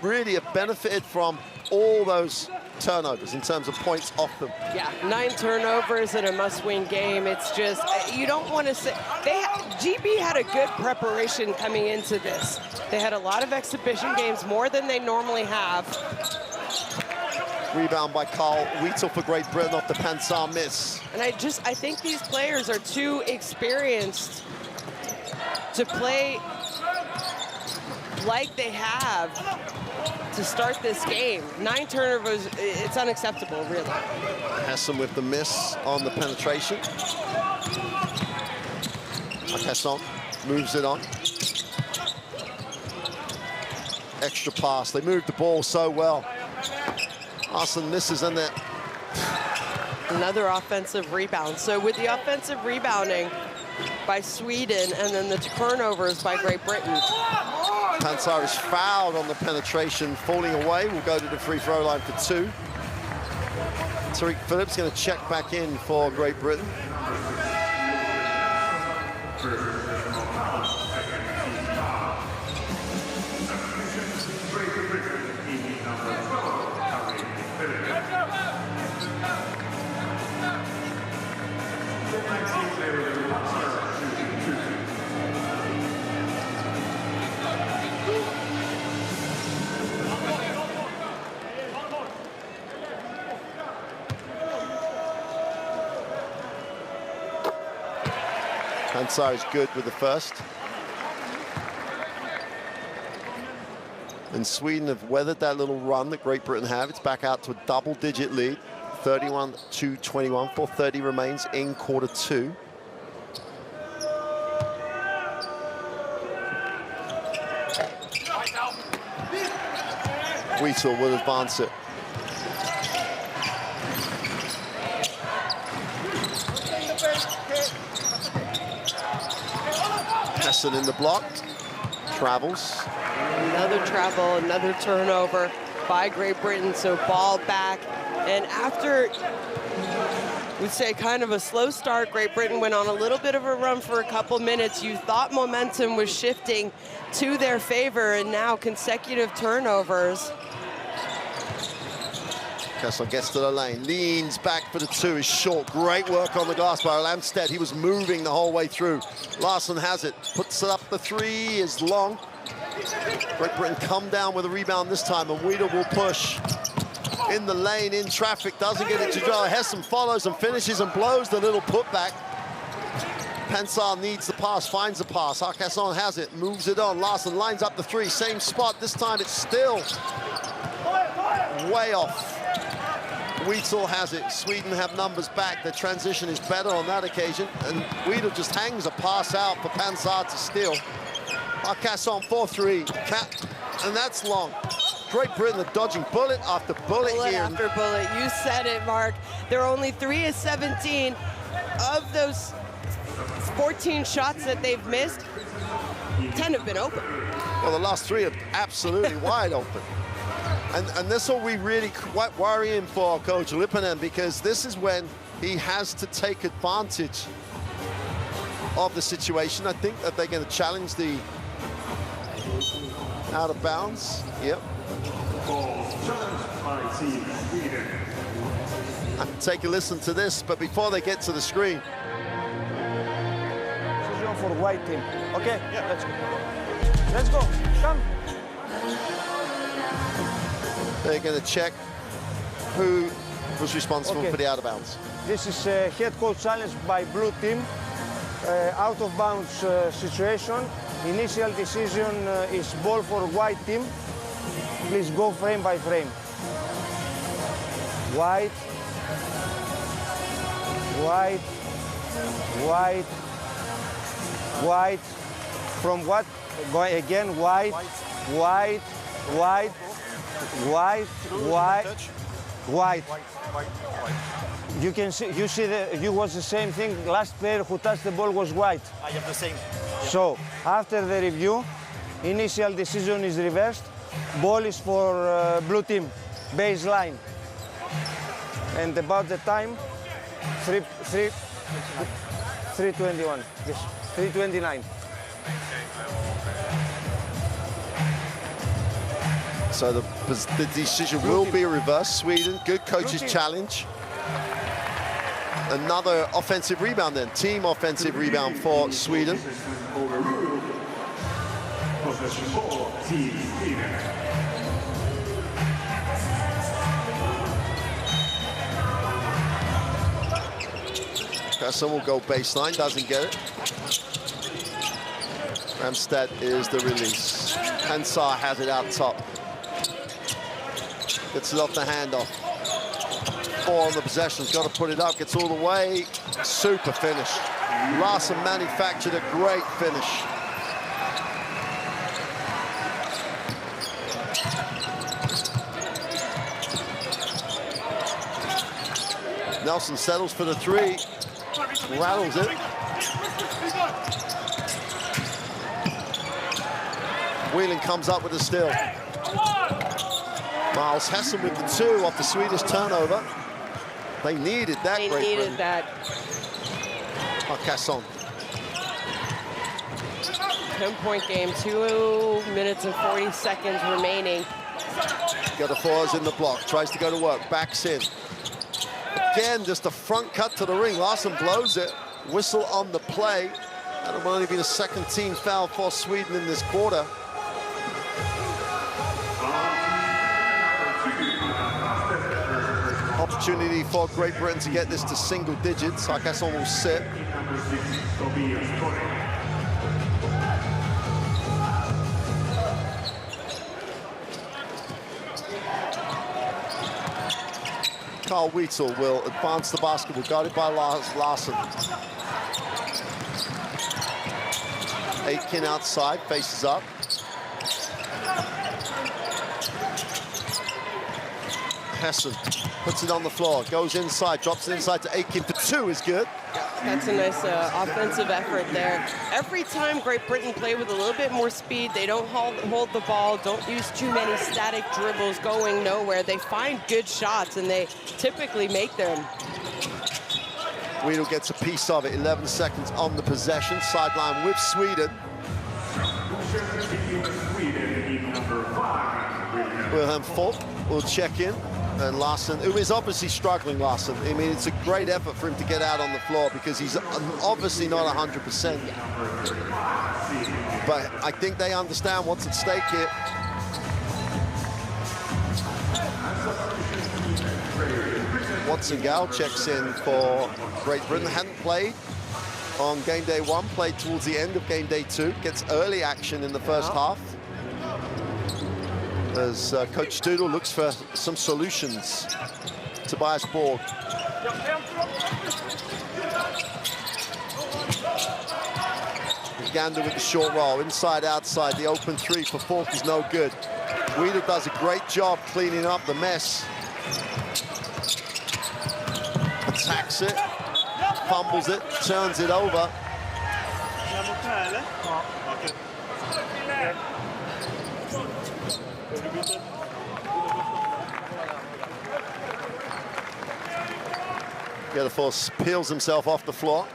Speaker 1: really have benefited from all those turnovers in terms of points off them.
Speaker 2: Yeah, 9 turnovers in a must-win game. It's just, you don't want to say, GB had a good preparation coming into this. They had a lot of exhibition games, more than they normally have.
Speaker 1: Rebound by Carl Wheatle for Great Britain off the Pansar miss.
Speaker 2: And I think these players are too experienced to play like they have to start this game. 9 turnovers, it's unacceptable, really.
Speaker 1: Hassan with the miss on the penetration. Hassan moves it on. Extra pass. They moved the ball so well. Hassan misses, and that.
Speaker 2: Another offensive rebound. So with the offensive rebounding by Sweden and then the turnovers by Great Britain,
Speaker 1: Pansar is fouled on the penetration, falling away. Will go to the free throw line for 2. Tariq Phillips going to check back in for Great Britain. Pansar is good with the first. And Sweden have weathered that little run that Great Britain have. It's back out to a double-digit lead, 31-21. 4:30 remains in quarter 2. Wheatle will advance it. Hessen in the block. Travels.
Speaker 2: Another travel, another turnover by Great Britain, so ball back. And after, we'd say, kind of a slow start, Great Britain went on a little bit of a run for a couple minutes. You thought momentum was shifting to their favor, and now consecutive turnovers.
Speaker 1: Kessler gets to the lane, leans back for the two, is short. Great work on the glass by Lamstead. He was moving the whole way through. Larson has it, puts it up. The three is long. Great Britain come down with a rebound this time, and Weidel will push in the lane, in traffic, doesn't get it to dry. Hessen follows and finishes and blows the little putback. Pensar needs the pass, finds the pass. Hakasson has it, moves it on. Larson lines up the three, same spot. This time it's still way off. Weidel has it. Sweden have numbers back. The transition is better on that occasion. And Weidel just hangs a pass out for Pensar to steal. Hakasson 4-3. And that's long. Great Britain are dodging bullet after bullet here.
Speaker 2: After bullet. You said it, Mark. They're only 3 of 17. Of those 14 shots that they've missed, 10 have been open.
Speaker 1: Well, the last 3 are absolutely wide open. And this will be really quite worrying for Coach Lipponen, because this is when he has to take advantage of the situation. I think that they're going to challenge the out of bounds. Yep. Take a listen to this, but before they get to the screen.
Speaker 5: Decision for white team. Okay, yeah, let's go. Let's go, come.
Speaker 1: They're going to check who was responsible for the out of bounds.
Speaker 5: This is a head coach challenge by blue team. Out of bounds situation. Initial decision is ball for white team. Please go frame by frame. White, white, white, white. From what? Go again. White, white, white, white, white, white. You can see. You see you was the same thing. Last player who touched the ball was white.
Speaker 6: I have the same. Yeah.
Speaker 5: So after the review, initial decision is reversed. Ball is for blue team, baseline. And about the time, 3:21. Yes, 3:29.
Speaker 1: So the decision will be reversed. Sweden, good coach's challenge. Another offensive rebound then, team offensive rebound for Sweden. Kasson will go baseline, doesn't get it. Ramstead is the release. Pensar has it out top. Gets it off the handoff. 4 on the possession, got to put it up, gets all the way. Super finish. Larson manufactured a great finish. Nelson settles for the 3. Rattles it. Whelan comes up with a steal. Miles Hessen with the 2 off the Swedish turnover. They needed that.
Speaker 2: They needed that.
Speaker 1: Kasson.
Speaker 2: 10-point game, 2 minutes and 40 seconds remaining.
Speaker 1: Got the 4s in the block, tries to go to work, backs in. Again, just a front cut to the ring. Larson blows it. Whistle on the play. And it will only be the second team foul for Sweden in this quarter. Opportunity for Great Britain to get this to single digits. Hakasson will sit. Carl Weidel will advance the basketball, guarded by Larson. Aitken outside, faces up. Hessen puts it on the floor, goes inside, drops it inside to Aitken for two is good.
Speaker 2: That's a nice offensive effort there. Every time Great Britain play with a little bit more speed, they don't hold the ball, don't use too many static dribbles going nowhere. They find good shots, and they typically make them.
Speaker 1: Weedle gets a piece of it, 11 seconds on the possession. Sideline with Sweden. Wilhelm Falk will check in. And Larson, who is obviously struggling, Larson. I mean, it's a great effort for him to get out on the floor because he's obviously not 100%. But I think they understand what's at stake here. Watson Gal checks in for Great Britain. Hadn't played on game day 1, played towards the end of game day 2. Gets early action in the first half. As Coach Studel looks for some solutions. Tobias Borg. Gander with the short roll, inside, outside. The open three for Falk is no good. Weedle does a great job cleaning up the mess. Attacks it, fumbles it, turns it over. Getterforce peels himself off the floor.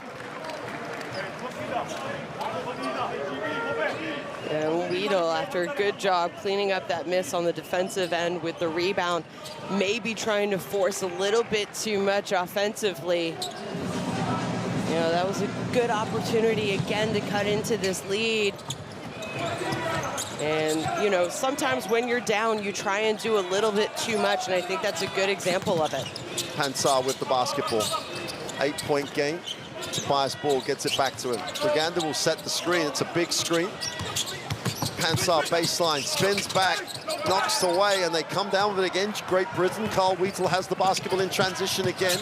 Speaker 2: And Weedle, after a good job cleaning up that miss on the defensive end with the rebound, maybe trying to force a little bit too much offensively. You know, that was a good opportunity again to cut into this lead. And, you know, sometimes when you're down, you try and do a little bit too much, and I think that's a good example of it.
Speaker 1: Pansar with the basketball. 8-point game. Tobias Ball gets it back to him. Brigander will set the screen. It's a big screen. Pansar baseline, spins back, knocks away, and they come down with it again. Great Britain. Carl Wheatle has the basketball in transition again.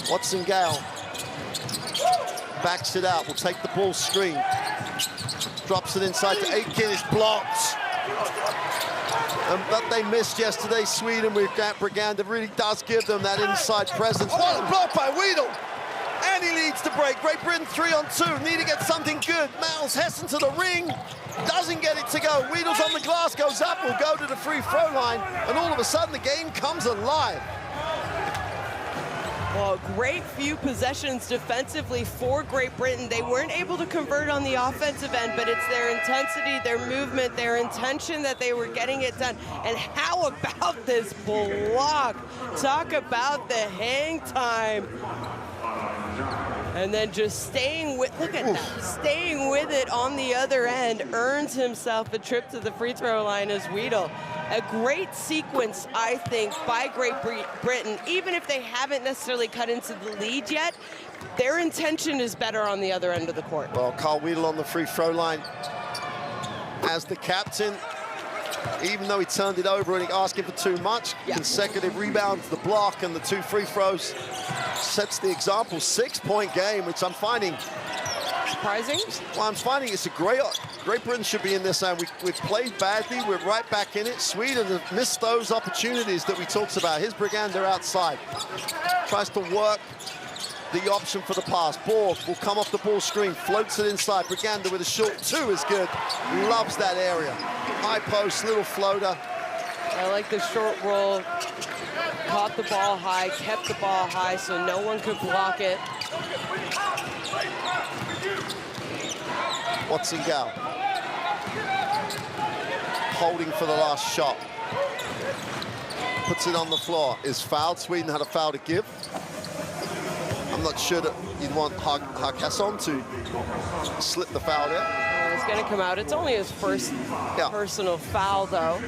Speaker 1: Watson Gale backs it out, will take the ball screen. Drops it inside to Aiken, it's blocked. But they missed yesterday. Sweden with Brigander really does give them that inside presence. What a block by Weedle! And he leads the break. Great Britain 3-on-2. Need to get something good. Miles Hessen to the ring. Doesn't get it to go. Weedle's on the glass, goes up, will go to the free throw line. And all of a sudden, the game comes alive.
Speaker 2: Well, great few possessions defensively for Great Britain. They weren't able to convert on the offensive end, but it's their intensity, their movement, their intention that they were getting it done. And how about this block? Talk about the hang time. And then just staying with, look at that, staying with it on the other end, earns himself a trip to the free throw line as Weedle. A great sequence, I think, by Great Britain. Even if they haven't necessarily cut into the lead yet, their intention is better on the other end of the court.
Speaker 1: Well, Carl Weedle on the free throw line as the captain. Even though he turned it over and he asking for too much, consecutive rebounds, the block, and the 2 free throws sets the example. 6-point game, which I'm finding
Speaker 2: surprising.
Speaker 1: Well, I'm finding it's a Great Britain should be in this, and we've played badly. We're right back in it. Sweden have missed those opportunities that we talked about. Here's Brigander outside, tries to work the option for the pass. Borg will come off the ball screen, floats it inside. Brigander with a short 2 is good. Loves that area. High post, little floater.
Speaker 2: I like the short roll. Caught the ball high, kept the ball high so no one could block it.
Speaker 1: Watson Gal holding for the last shot. Puts it on the floor. Is fouled. Sweden had a foul to give. I'm not sure that you'd want Harkesson to slip the foul there.
Speaker 2: It's going to come out. It's only his first personal foul, though.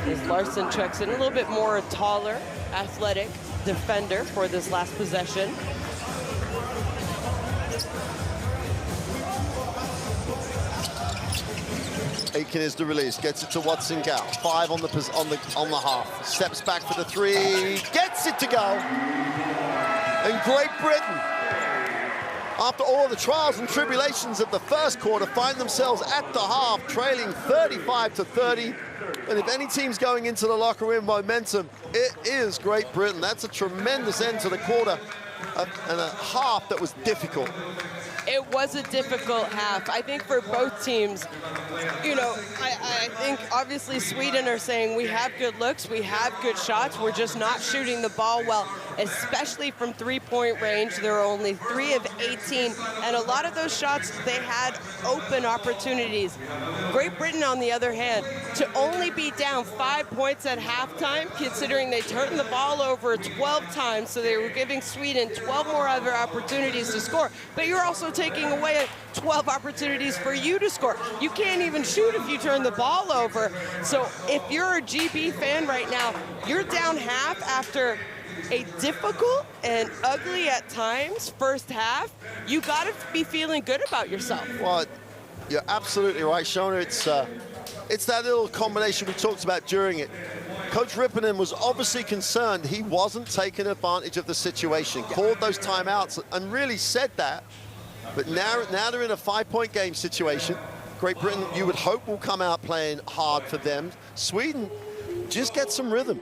Speaker 2: As Larson checks in, a little bit more taller, athletic defender for this last possession.
Speaker 1: Aiken is the release, gets it to Watson Gal. 5 on the half. Steps back for the 3, gets it to go. And Great Britain, after all the trials and tribulations of the first quarter, find themselves at the half, trailing 35-30. And if any team's going into the locker room momentum, it is Great Britain. That's a tremendous end to the quarter a half that was difficult.
Speaker 2: It was a difficult half. I think for both teams, you know, I think obviously Sweden are saying we have good looks, we have good shots, we're just not shooting the ball well, especially from three-point range. There are only 3 of 18, and a lot of those shots, they had open opportunities. Great Britain, on the other hand, to only be down 5 points at halftime, considering they turned the ball over 12 times, so they were giving Sweden 12 more other opportunities to score, but you're also taking away 12 opportunities for you to score. You can't even shoot if you turn the ball over. So if you're a GB fan right now, you're down half after a difficult and ugly at times first half. You got to be feeling good about yourself.
Speaker 1: Well, you're absolutely right, Shona. It's that little combination we talked about during it. Coach Rippinen was obviously concerned he wasn't taking advantage of the situation, called those timeouts and really said that. But now they're in a 5-point game situation. Great Britain, you would hope, will come out playing hard for them. Sweden just get some rhythm.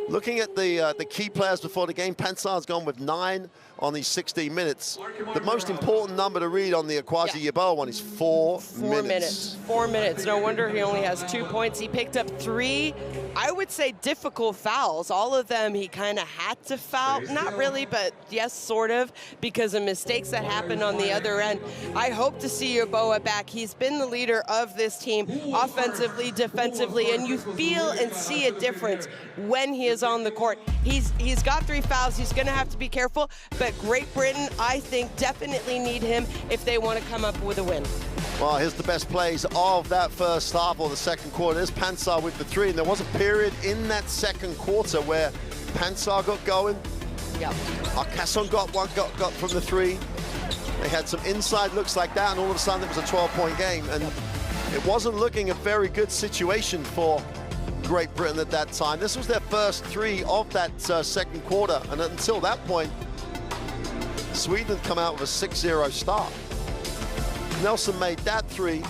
Speaker 1: Looking at the key players before the game, Pansar's gone with 9 on these 16 minutes. The most important number to read on the Akwazi Yeboah one is 4 minutes.
Speaker 2: 4 minutes. No wonder he only has 2 points. He picked up 3, I would say, difficult fouls. All of them he kind of had to foul. Not really, but yes, sort of, because of mistakes that happened on the other end. I hope to see Yeboah back. He's been the leader of this team, offensively, defensively, and you feel and see a difference when he is on the court. He's got 3 fouls. He's going to have to be careful, but Great Britain, I think, definitely need him if they want to come up with a win.
Speaker 1: Well, here's the best plays of that first half or the second quarter. There's Pansar with the 3, and there was a period in that second quarter where Pansar got going.
Speaker 2: Yep.
Speaker 1: Arcasson got from the 3. They had some inside looks like that, and all of a sudden it was a 12-point game, and it wasn't looking a very good situation for Great Britain at that time. This was their first 3 of that second quarter, and until that point, Sweden had come out with a 6-0 start. Nelson made that 3,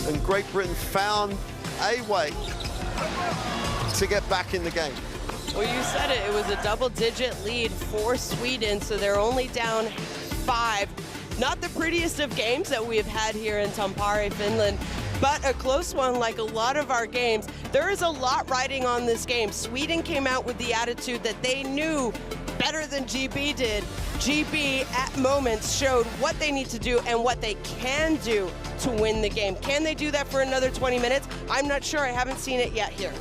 Speaker 1: and Great Britain found a way to get back in the game.
Speaker 2: Well, you said it. It was a double-digit lead for Sweden, so they're only down 5. Not the prettiest of games that we have had here in Tampere, Finland, but a close one like a lot of our games. There is a lot riding on this game. Sweden came out with the attitude that they knew better than GB did. GB at moments showed what they need to do and what they can do to win the game. Can they do that for another 20 minutes? I'm not sure. I haven't seen it yet here.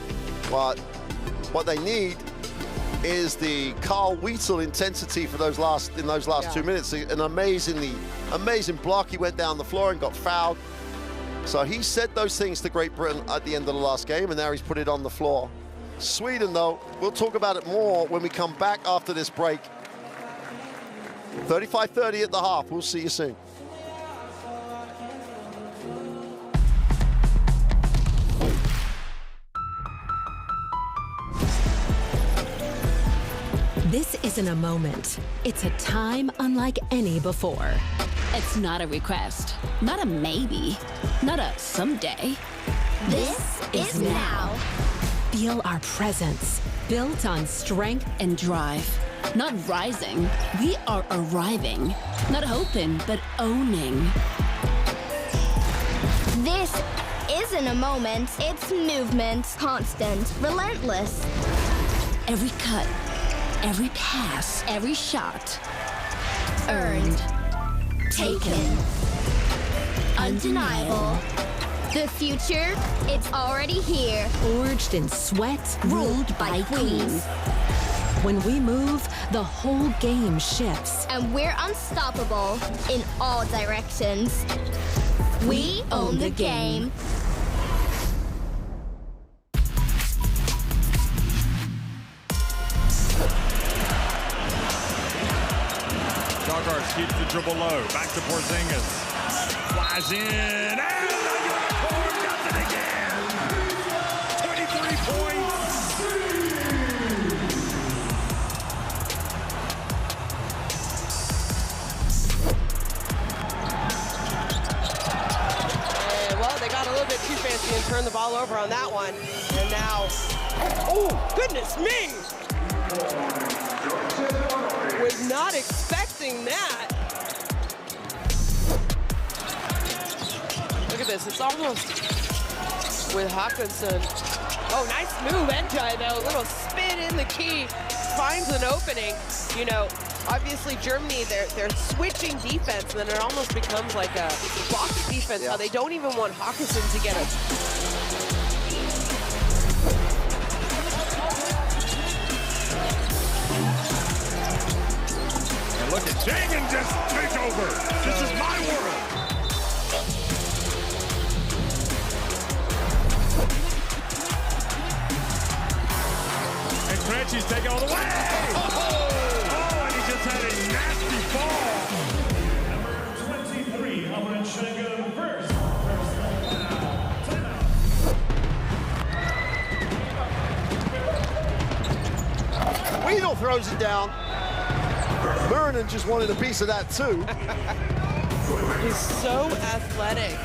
Speaker 1: But what they need is the Carl Wheatle intensity for those last 2 minutes. An amazing block. He went down the floor and got fouled. So he said those things to Great Britain at the end of the last game, and now he's put it on the floor. Sweden, though, we'll talk about it more when we come back after this break. 35-30 at the half. We'll see you soon.
Speaker 6: This isn't a moment. It's a time unlike any before.
Speaker 7: It's not a request, not a maybe, not a someday.
Speaker 6: This is now. Feel our presence, built on strength
Speaker 7: and drive. Not rising, we are arriving. Not hoping, but owning.
Speaker 8: This isn't a moment, it's movement. Constant, relentless.
Speaker 7: Every cut, every pass, every shot.
Speaker 8: Earned. Taken. Undeniable. The future, it's already here.
Speaker 6: Forged in sweat, ruled by queens. When we move, the whole game shifts.
Speaker 8: And we're unstoppable in all directions. We own the game.
Speaker 9: Dargards keeps the dribble low. Back to Porzingis. Flies in. And the unicorn does it again. 23 points.
Speaker 2: And, well, they got a little bit too fancy and turned the ball over on that one. And now, oh, goodness me! not expecting that. Look at this, it's almost with Hawkinson. Oh, nice move, Enjai though, little spin in the key, finds an opening. You know, obviously Germany, they're switching defense, and then it almost becomes like a box defense, how they don't even want Hawkinson to get it.
Speaker 9: And look at Jagan just take over. This is my world. And Krejci's taking all the way. Oh, and he just had a nasty fall.
Speaker 3: Number 23, Alman Schengen first.
Speaker 1: Weedle throws it down. Murinen just wanted a piece of that too.
Speaker 2: He's so athletic.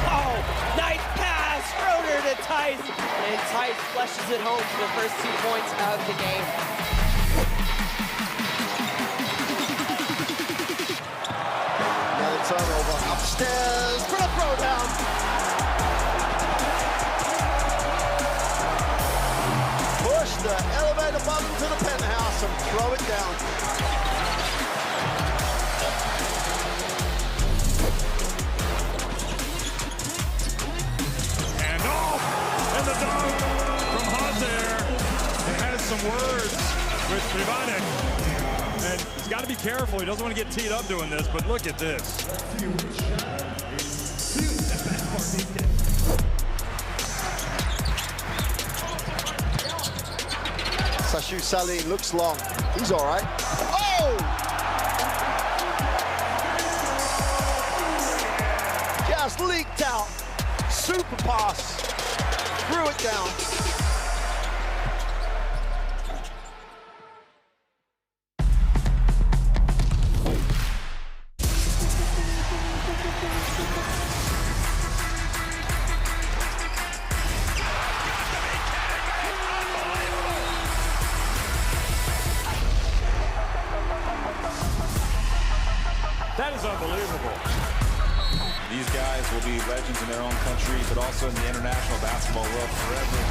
Speaker 2: Oh, nice pass, Schroeder to Tice. And Tice flushes it home for the first 2 points of the game.
Speaker 1: Turnover upstairs for the throwdown. Push the elevator button to the penthouse and throw it down.
Speaker 9: And off, and the dunk from Hazer. It has some words with Privanek. And he's got to be careful. He doesn't want to get teed up doing this, but look at this.
Speaker 1: Sashu Salim looks long. He's all right. Oh! Just leaked out. Super pass. Threw it down.
Speaker 9: That is unbelievable.
Speaker 10: These guys will be legends in their own country, but also in the international basketball world forever.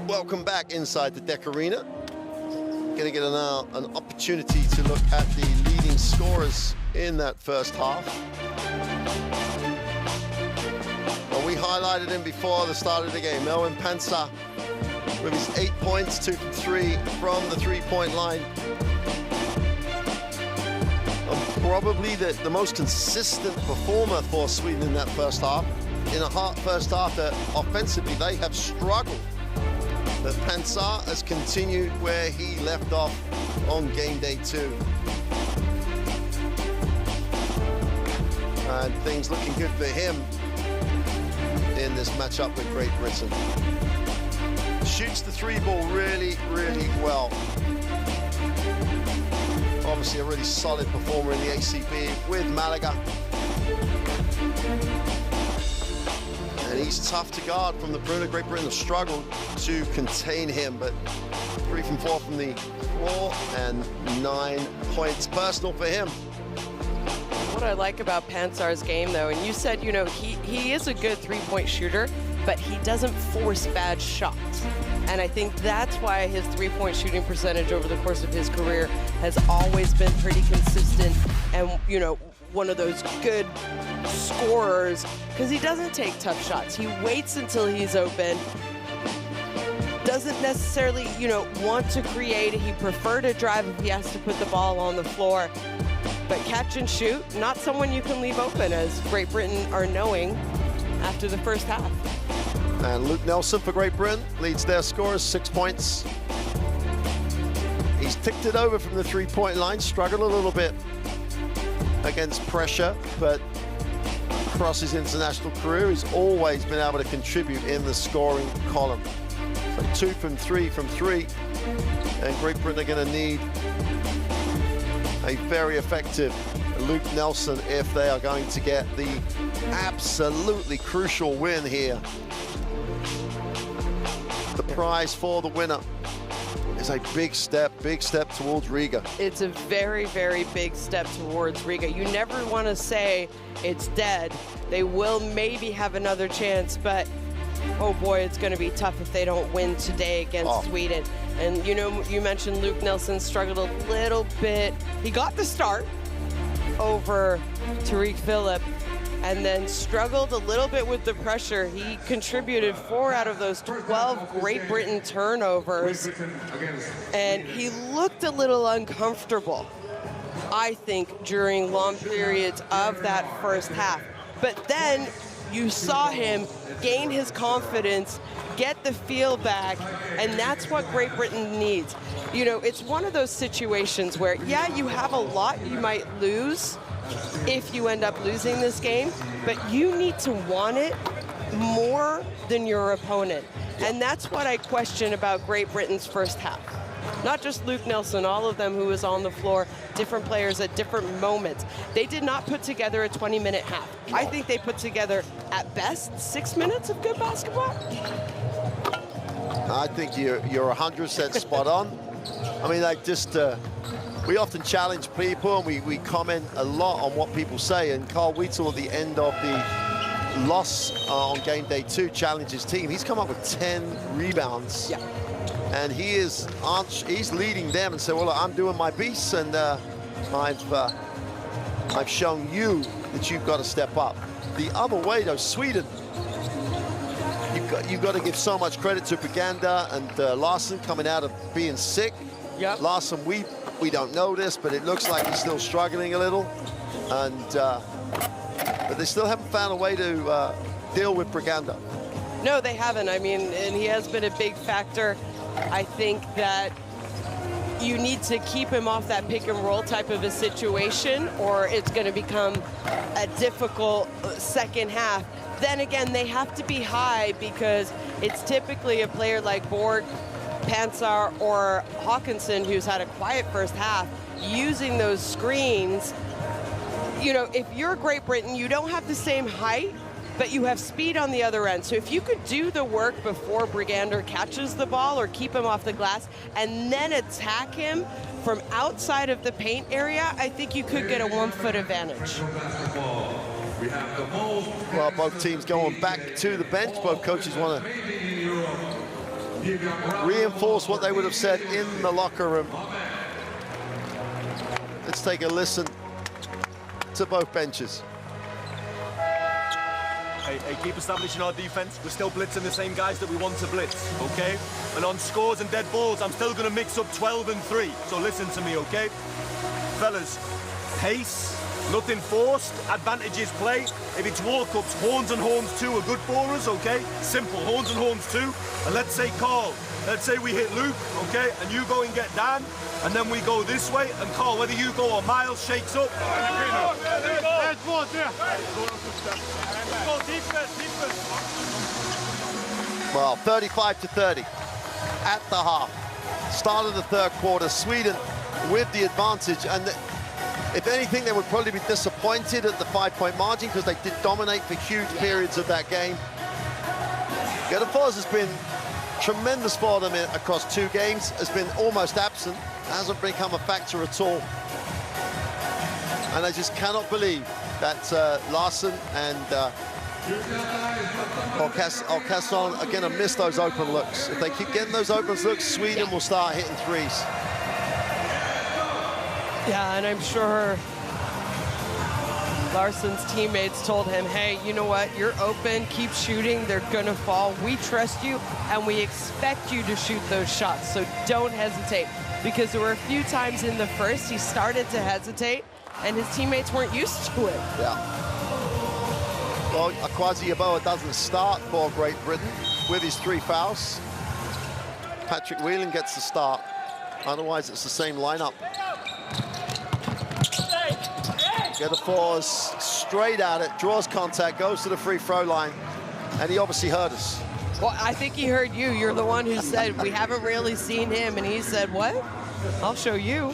Speaker 1: Welcome back inside the Deck Arena. Going to get now an opportunity to look at the leading scorers in that first half. Well, we highlighted him before the start of the game. Melvin Pansa with his 8 points, 2 from 3 from the three-point line. And probably the most consistent performer for Sweden in that first half. In a first half that offensively they have struggled. But Pansa has continued where he left off on game day 2. And things looking good for him in this matchup with Great Britain. Shoots the 3-ball really, really well. Obviously a really solid performer in the ACB with Malaga. And he's tough to guard from the perimeter. Great Britain have struggled to contain him, but 3 from 4 from the floor and 9 points personal for him.
Speaker 2: What I like about Pansar's game, though, and you said, you know, he is a good three-point shooter, but he doesn't force bad shots. And I think that's why his three-point shooting percentage over the course of his career has always been pretty consistent and, you know, one of those good scorers, because he doesn't take tough shots. He waits until he's open, doesn't necessarily, you know, want to create. He prefers to drive if he has to put the ball on the floor. But catch and shoot, not someone you can leave open, as Great Britain are knowing after the first half.
Speaker 1: And Luke Nelson for Great Britain leads their scorers, 6 points. He's ticked it over from the three-point line, struggled a little bit against pressure, but across his international career, he's always been able to contribute in the scoring column. So 2 from 3 from 3, and Great Britain are going to need a very effective Luke Nelson if they are going to get the absolutely crucial win here. The prize for the winner is a big step towards Riga.
Speaker 2: It's a very, very big step towards Riga. You never want to say it's dead. They will maybe have another chance, but oh boy, it's going to be tough if they don't win today against Sweden. And you know, you mentioned Luke Nelson struggled a little bit. He got the start over Tariq Phillip and then struggled a little bit with the pressure. He contributed 4 out of those 12 Great Britain turnovers, and he looked a little uncomfortable, I think, during long periods of that first half. But then you saw him gain his confidence, get the feel back, and that's what Great Britain needs. You know, it's one of those situations where, yeah, you have a lot you might lose if you end up losing this game, but you need to want it more than your opponent. And that's what I question about Great Britain's first half. Not just Luke Nelson, all of them who was on the floor, different players at different moments. They did not put together a 20-minute half. I think they put together, at best, 6 minutes of good basketball.
Speaker 1: I think you're 100% spot on. I mean, like, just we often challenge people, and we comment a lot on what people say, and Carl Wheatle at the end of the loss on game day 2 challenged his team. He's come up with 10 rebounds.
Speaker 2: Yeah.
Speaker 1: And he's leading them and said, well, look, I'm doing my piece, and I've shown you that you've got to step up. The other way, though, Sweden, you've got to give so much credit to Braganza and Larsson coming out of being sick.
Speaker 2: Yep.
Speaker 1: Larsson, we don't know this, but it looks like he's still struggling a little, and but they still haven't found a way to deal with Braganza.
Speaker 2: No, they haven't. I mean, and he has been a big factor. I think that you need to keep him off that pick and roll type of a situation, or it's going to become a difficult second half. Then again, they have to be high because it's typically a player like Borg, Pansar, or Hawkinson, who's had a quiet first half, using those screens. You know, if you're Great Britain, you don't have the same height, but you have speed on the other end. So if you could do the work before Braganza catches the ball or keep him off the glass and then attack him from outside of the paint area, I think you could get a 1-foot advantage.
Speaker 1: Well, both teams going back to the bench. Both coaches want to reinforce what they would have said in the locker room. Let's take a listen to both benches.
Speaker 4: Hey, keep establishing our defense. We're still blitzing the same guys that we want to blitz, okay? And on scores and dead balls, I'm still going to mix up 12 and 3. So listen to me, okay? Fellas, pace, nothing forced, advantages play. If it's walk-ups, horns and horns 2 are good for us, okay? Simple, horns and horns 2. And let's say, Carl, let's say we hit Luke, okay? And you go and get Dan, and then we go this way. And Carl, whether you go or Miles shakes up.
Speaker 1: Well, 35-30 at the half. Start of the third quarter, Sweden with the advantage. And if anything, they would probably be disappointed at the 5-point margin because they did dominate for huge periods of that game. Gedefors has been tremendous for them across 2 games, has been almost absent, hasn't become a factor at all. And I just cannot believe that Larsson and Alcasson are going to miss those open looks. If they keep getting those open looks, Sweden will start hitting threes.
Speaker 2: Yeah, and I'm sure Larsson's teammates told him, hey, you know what? You're open, keep shooting, they're gonna fall. We trust you, and we expect you to shoot those shots, so don't hesitate. Because there were a few times in the first he started to hesitate, and his teammates weren't used to it.
Speaker 1: Yeah. Well, Akwazi Yeboah doesn't start for Great Britain with his 3 fouls. Patrick Whelan gets the start. Otherwise, it's the same lineup. Gedefors straight at it, draws contact, goes to the free throw line, and he obviously heard us.
Speaker 2: Well, I think he heard you. You're the one who said we haven't really seen him, and he said, what? I'll show you.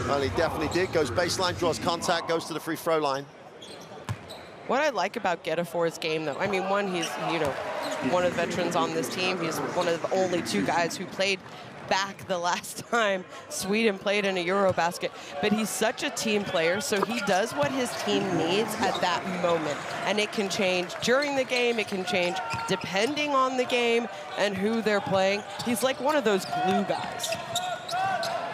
Speaker 1: Well, he definitely did. Goes baseline, draws contact, goes to the free throw line.
Speaker 2: What I like about Gedefor's game, though, I mean, one, he's, you know, one of the veterans on this team. He's one of the only 2 guys who played back the last time Sweden played in a EuroBasket. But he's such a team player, so he does what his team needs at that moment. And it can change during the game. It can change depending on the game and who they're playing. He's like one of those glue guys.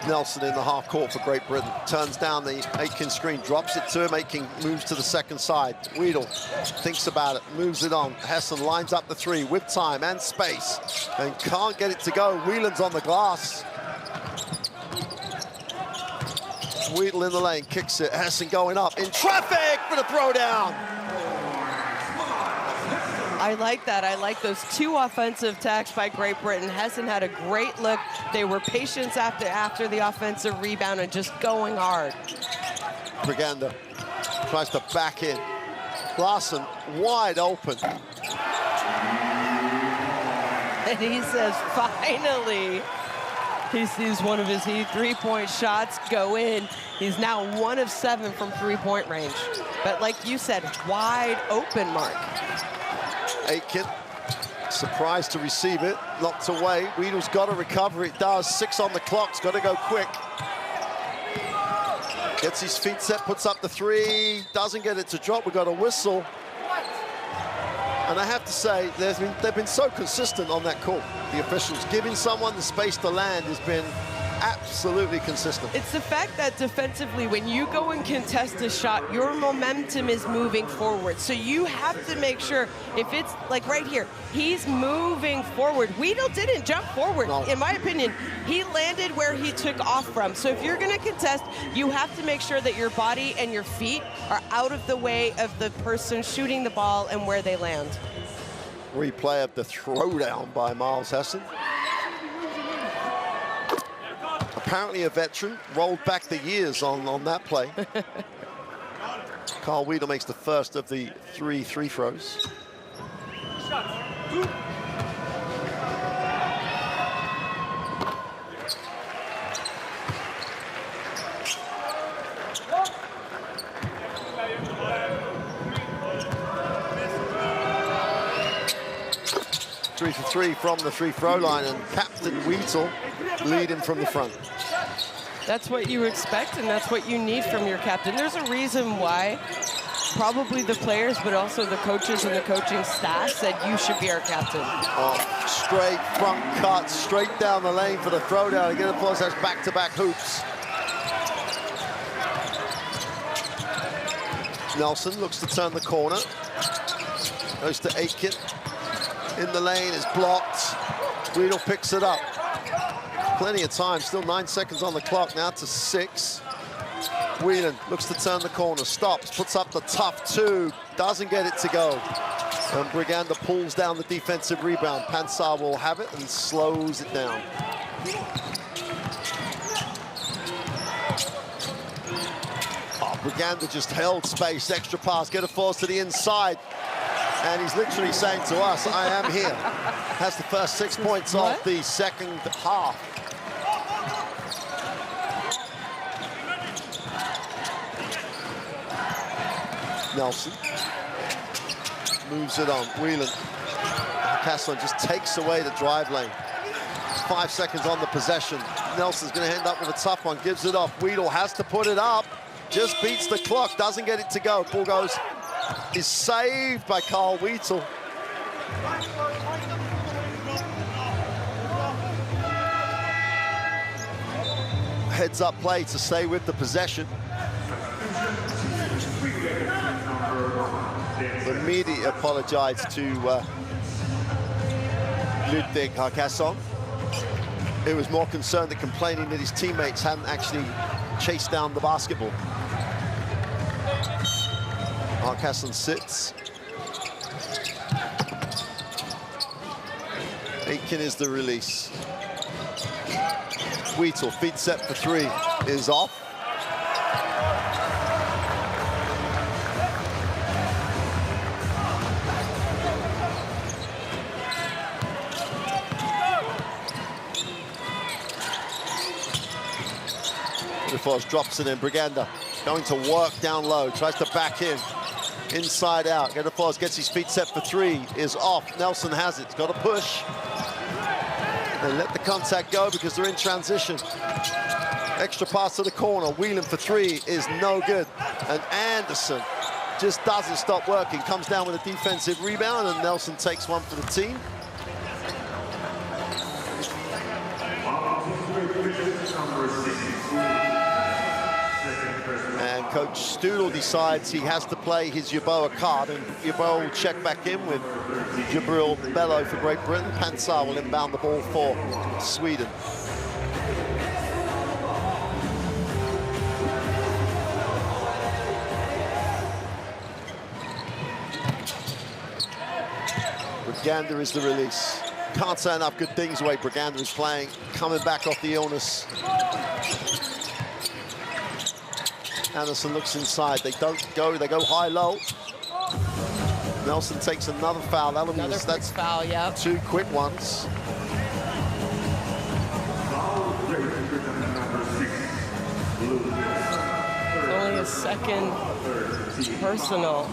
Speaker 1: Nelson in the half court for Great Britain. Turns down the Aitken screen, drops it to him. Aitken moves to the second side. Weedle thinks about it, moves it on. Hessen lines up the 3 with time and space and can't get it to go. Whelan's on the glass. Weedle in the lane, kicks it. Hessen going up in traffic for the throwdown.
Speaker 2: I like that. I like those 2 offensive attacks by Great Britain. Hessen had a great look. They were patient after the offensive rebound and just going hard.
Speaker 1: Briganda tries to back in. Larson wide open.
Speaker 2: And he says, finally. He sees one of his 3-point shots go in. He's now 1 of 7 from 3-point range. But like you said, wide open, Mark.
Speaker 1: Aitken, surprised to receive it, knocked away. Weedle's got to recover, it does. 6 on the clock, it's got to go quick. Gets his feet set, puts up the 3, doesn't get it to drop. We've got a whistle. And I have to say, they've been so consistent on that call. The officials giving someone the space to land has been absolutely consistent.
Speaker 2: It's the fact that defensively, when you go and contest a shot, your momentum is moving forward. So you have to make sure, if it's like right here, he's moving forward. Weedle didn't jump forward, no. In my opinion. He landed where he took off from. So if you're gonna contest, you have to make sure that your body and your feet are out of the way of the person shooting the ball and where they land.
Speaker 1: Replay of the throwdown by Miles Hessen. Apparently a veteran, rolled back the years on that play. Carl Weedle makes the first of the 3 free throws. 3 for 3 from the free throw line, and Captain Weedle leading from the front.
Speaker 2: That's what you expect, and that's what you need from your captain. There's a reason why probably the players, but also the coaches and the coaching staff said you should be our captain.
Speaker 1: Oh, straight front cut, straight down the lane for the throwdown. Again, of course, that's back-to-back hoops. Nelson looks to turn the corner. Goes to Aitken. In the lane, is blocked. Weedle picks it up. Plenty of time, still 9 seconds on the clock, now to 6. Whelan looks to turn the corner, stops, puts up the tough 2, doesn't get it to go. And Briganda pulls down the defensive rebound. Pansar will have it and slows it down. Oh, Briganda just held space, extra pass, get a force to the inside. And he's literally saying to us, I am here. Has the first 6 points of the second half. Nelson moves it on. Whelan. Castlin just takes away the drive lane. 5 seconds on the possession. Nelson's going to end up with a tough one. Gives it off. Weedle has to put it up. Just beats the clock. Doesn't get it to go. Ball goes. Is saved by Carl Weedle. Heads up play to stay with the possession. The media apologized to Ludwig Harkasson. He was more concerned and complaining that his teammates hadn't actually chased down the basketball. Harkasson sits. Aitken is the release. Weedle, feet set for 3, is off. Getafors drops it in. Briganda going to work down low, tries to back in. Inside out. Getafors gets his feet set for three, is off. Nelson has it, he's got to push. They let the contact go because they're in transition. Extra pass to the corner, Whelan for three is no good. And Anderson just doesn't stop working, comes down with a defensive rebound, and Nelson takes one for the team. And Coach Studel decides he has to play his Yeboah card, and Yeboah will check back in with Jabril Bello for Great Britain. Pansar will inbound the ball for Sweden. Briganda is the release. Can't say enough good things the way Briganda is playing, coming back off the illness. Anderson looks inside, they don't go, they go high-low. Nelson takes another foul. That's
Speaker 2: foul, yeah.
Speaker 1: Two quick ones.
Speaker 2: It's only his second personal.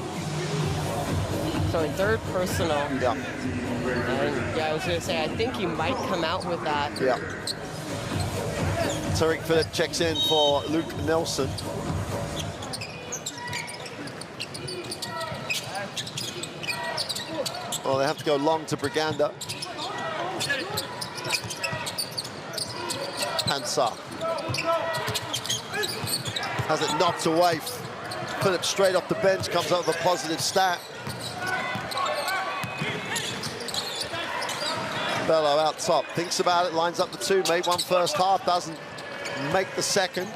Speaker 2: Sorry, third personal.
Speaker 1: Yeah.
Speaker 2: And yeah, I was going to say, I think he might come out with that.
Speaker 1: Yeah. Tariq Phillip checks in for Luke Nelson. Well, they have to go long to Briganda. Pansar has it knocked away. Phillip straight off the bench, comes up with a positive stat. Bello out top, thinks about it, lines up the two, made one first half, doesn't make the second.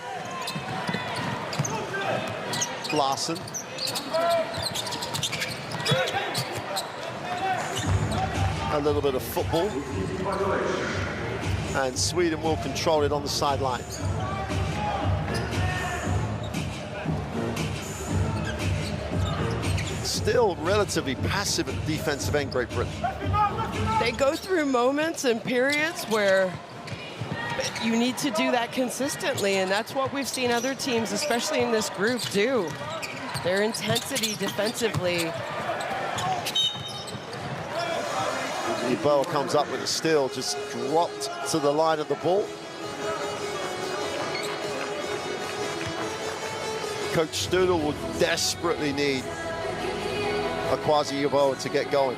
Speaker 1: Larson. A little bit of football. And Sweden will control it on the sideline. Still relatively passive at the defensive end, Great Britain.
Speaker 2: They go through moments and periods where you need to do that consistently, and that's what we've seen other teams, especially in this group, do. Their intensity defensively.
Speaker 1: Yeboah comes up with a steal, just dropped to the line of the ball. Coach Studel will desperately need Akwazi Yeboah to get going.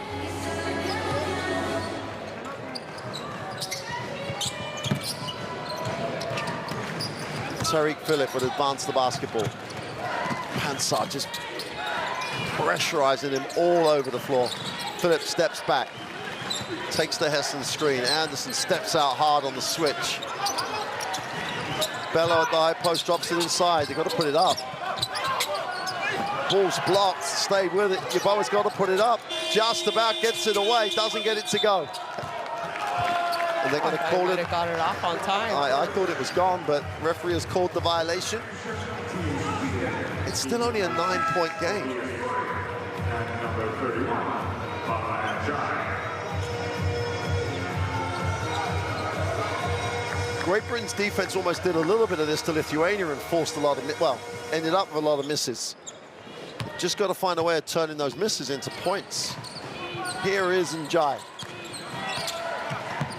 Speaker 1: Tariq Phillip would advance the basketball. Pansar just pressurizing him all over the floor. Phillip steps back, takes the Hessen screen. Anderson steps out hard on the switch. Bello at the high post, drops it inside. They've got to put it up. Ball's blocked, stayed with it. Yeboah's got to put it up. Just about gets it away, doesn't get it to go. And they're going to call it.
Speaker 2: Got it off on time.
Speaker 1: I thought it was gone, but referee has called the violation. It's still only a 9-point game. Great Britain's defense almost did a little bit of this to Lithuania and forced a lot of, well, ended up with a lot of misses. Just got to find a way of turning those misses into points. Here is Njai.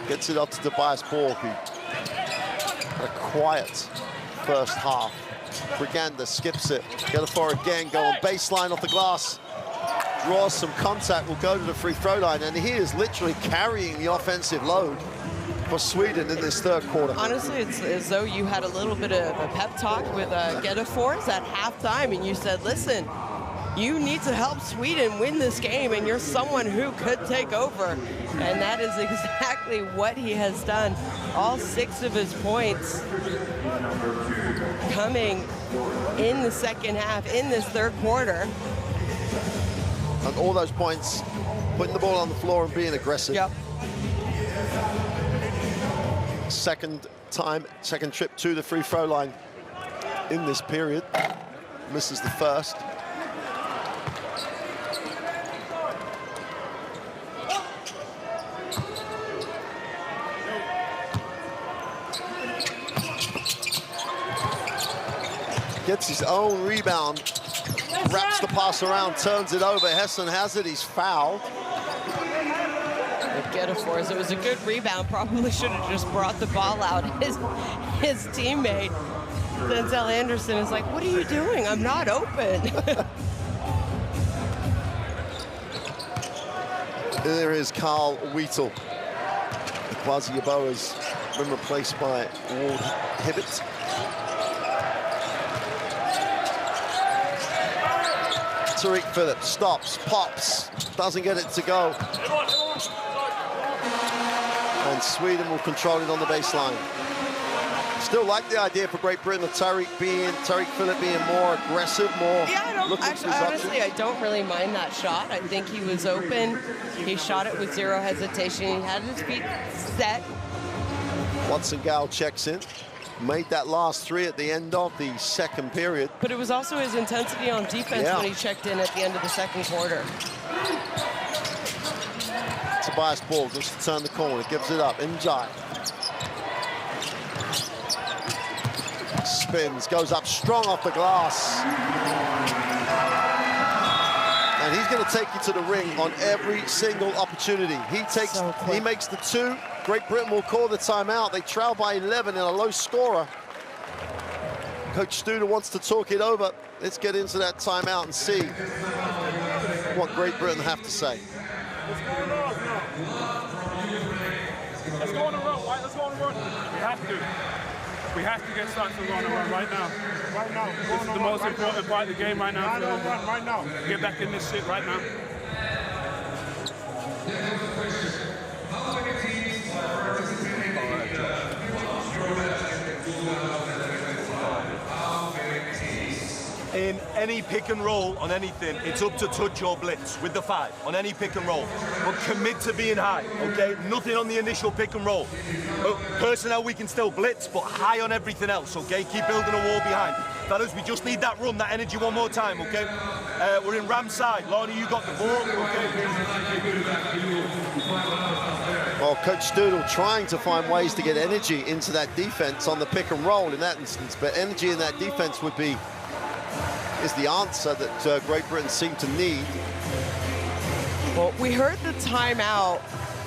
Speaker 1: Gets it up to Tobias Borg, who had a quiet first half. Briganda skips it. Getafors again going baseline off the glass. Draws some contact, will go to the free throw line, and he is literally carrying the offensive load for Sweden in this third quarter.
Speaker 2: Honestly, it's as though you had a little bit of a pep talk with Getafors at halftime, and you said, listen, you need to help Sweden win this game, and you're someone who could take over. And that is exactly what he has done. All 6 of his points coming in the second half, in this third quarter.
Speaker 1: And all those points, putting the ball on the floor and being aggressive.
Speaker 2: Yep.
Speaker 1: Second trip to the free throw line in this period. Misses the first. Gets his own rebound, wraps the pass around, turns it over. Hessen has it, he's fouled.
Speaker 2: Get it for us. It was a good rebound. Probably should have just brought the ball out. His teammate, Denzel Anderson, is like, what are you doing? I'm not open.
Speaker 1: There is Carl Wheatle. Quasi Yabo has been replaced by Ward Hibbett. Tariq Phillips stops, pops, doesn't get it to go. And Sweden will control it on the baseline. Still like the idea for Great Britain of Tariq Phillip being more aggressive, more
Speaker 2: honestly, I don't really mind that shot. I think he was open. He shot it with zero hesitation. He had his feet set.
Speaker 1: Watson Gal checks in. Made that last three at the end of the second period.
Speaker 2: But it was also his intensity on defense when he checked in at the end of the second quarter.
Speaker 1: Tobias Ball just to turn the corner, gives it up. Njai. Spins, goes up strong off the glass. And he's going to take you to the ring on every single opportunity. He makes the two. Great Britain will call the timeout. They trail by 11 in a low scorer. Coach Studer wants to talk it over. Let's get into that timeout and see what Great Britain have to say.
Speaker 11: Let's go on a run, right? Let's go on a run. We have to. We have to get started to go on a run right now. Right now. This is the most important part of the game right now. Run right now. Get back in this shit right now.
Speaker 4: In any pick and roll on anything, it's up to touch or blitz with the 5 on any pick and roll. But commit to being high, okay? Nothing on the initial pick and roll. Personnel, we can still blitz, but high on everything else, okay? Keep building a wall behind. Fellas, we just need that run, that energy one more time, okay? We're in Ram's side. Lorna, you got the ball, okay?
Speaker 1: Well, Coach Studel trying to find ways to get energy into that defense on the pick and roll in that instance, but energy in that defense is the answer that Great Britain seem to need.
Speaker 2: Well, we heard the timeout,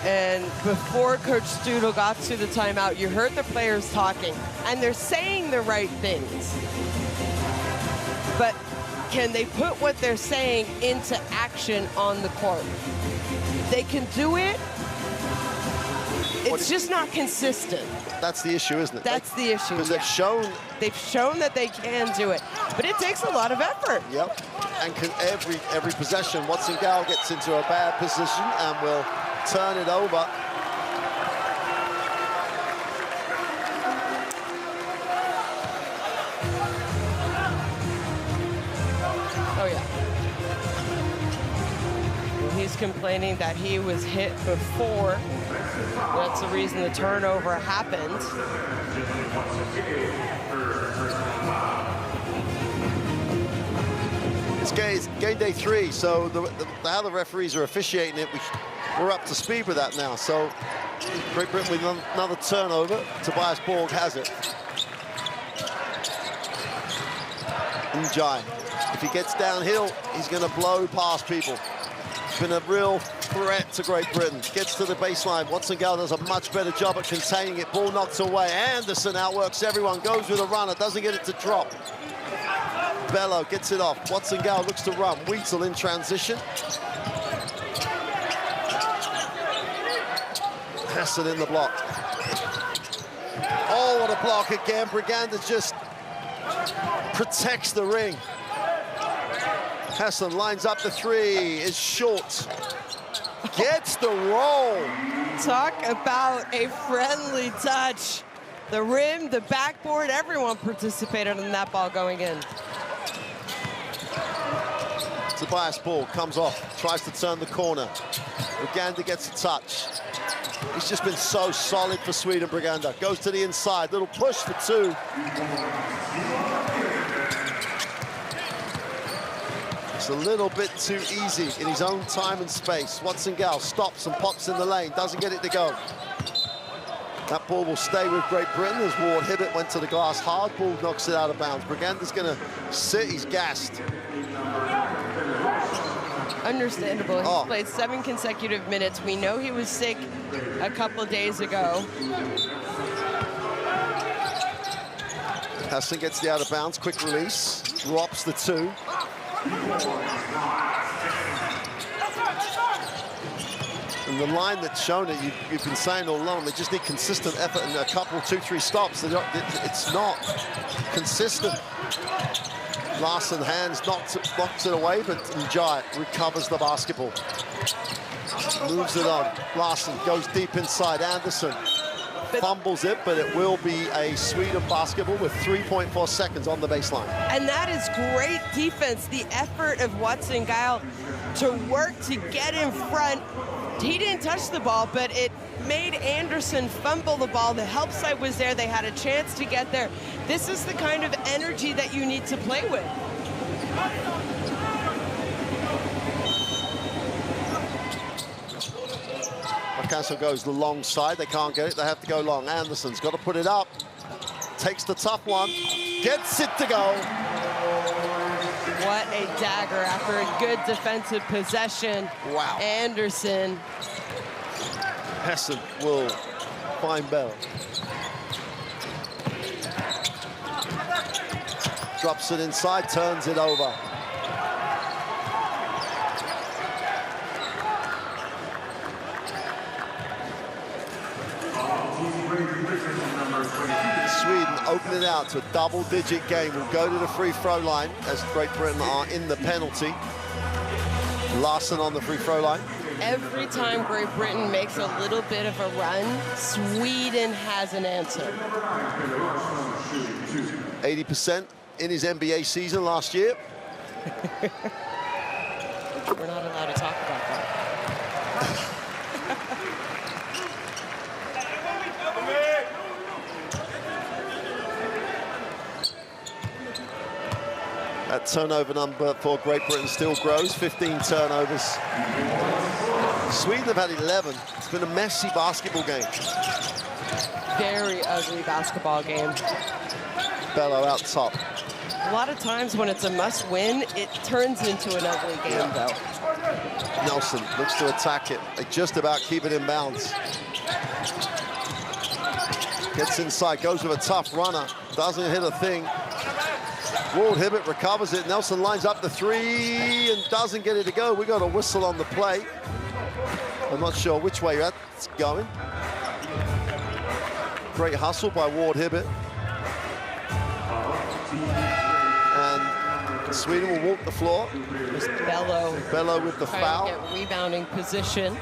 Speaker 2: and before Coach Studel got to the timeout, you heard the players talking, and they're saying the right things. But can they put what they're saying into action on the court? They can do it. It's just not consistent.
Speaker 1: That's the issue, isn't it?
Speaker 2: That's the issue.
Speaker 1: Because
Speaker 2: they've shown that they can do it, but it takes a lot of effort.
Speaker 1: Yep. And every possession, Watson Gal gets into a bad position and will turn it over.
Speaker 2: Oh yeah. Well, he's complaining that he was hit before. That's the reason the turnover happened.
Speaker 1: It's game day 3, so how the referees are officiating it, we're up to speed with that now. So Great Britain with another turnover. Tobias Borg has it. Njai, if he gets downhill, he's going to blow past people. It's been a real threat to Great Britain. Gets to the baseline. Watson Gal does a much better job at containing it. Ball knocked away. Anderson outworks everyone. Goes with a runner. Doesn't get it to drop. Bello gets it off. Watson Gal looks to run. Wheatle in transition. Hassan in the block. Oh, what a block again. Briganda just protects the ring. Hassan lines up the 3, is short. Gets the roll.
Speaker 2: Talk about a friendly touch. The rim, the backboard, everyone participated in that ball going in.
Speaker 1: Tobias Ball comes off, tries to turn the corner. Briganda gets a touch. He's just been so solid for Sweden, Briganda. Goes to the inside, little push for 2. It's a little bit too easy in his own time and space. Watson Gal stops and pops in the lane, doesn't get it to go. That ball will stay with Great Britain as Ward Hibbett went to the glass hard. Ball knocks it out of bounds. Briganda's going to sit. He's gassed.
Speaker 2: Understandable. He's played 7 consecutive minutes. We know he was sick a couple days ago.
Speaker 1: Heston gets the out of bounds. Quick release. Drops the 2. And the line that's shown it, you've been saying all along, they just need consistent effort and a couple, 2-3 stops. It's not consistent. Larson hands knocks it away, but Njai recovers the basketball. Moves it on. Larson goes deep inside. Anderson fumbles it, but it will be a Sweden basketball with 3.4 seconds on the baseline.
Speaker 2: And that is great defense. The effort of Watson Guile to work to get in front. He didn't touch the ball, but it made Anderson fumble the ball. The help side was there. They had a chance to get there. This is the kind of energy that you need to play with.
Speaker 1: Castle goes the long side. They can't get it. They have to go long. Anderson's got to put it up. Takes the tough one. Gets it to go.
Speaker 2: What a dagger after a good defensive possession.
Speaker 1: Wow.
Speaker 2: Anderson.
Speaker 1: Hessen will find Bell. Drops it inside, turns it over. Sweden open it out to a double-digit game. Will go to the free throw line as Great Britain are in the penalty. Larson on the free throw line.
Speaker 2: Every time Great Britain makes a little bit of a run, Sweden has an answer.
Speaker 1: 80% in his NBA season last year.
Speaker 2: We're not allowed to talk about that.
Speaker 1: That turnover number for Great Britain still grows, 15 turnovers. Sweden have had 11. It's been a messy basketball game.
Speaker 2: Very ugly basketball game.
Speaker 1: Bello out top.
Speaker 2: A lot of times when it's a must-win, it turns into an ugly game, though.
Speaker 1: Nelson looks to attack it. They just about keep it in bounds. Gets inside, goes with a tough runner. Doesn't hit a thing. Ward Hibbett recovers it. Nelson lines up the 3 and doesn't get it to go. We got a whistle on the play. I'm not sure which way that's going. Great hustle by Ward Hibbett. And Sweden will walk the floor. Bello with the foul.
Speaker 2: Get rebounding position.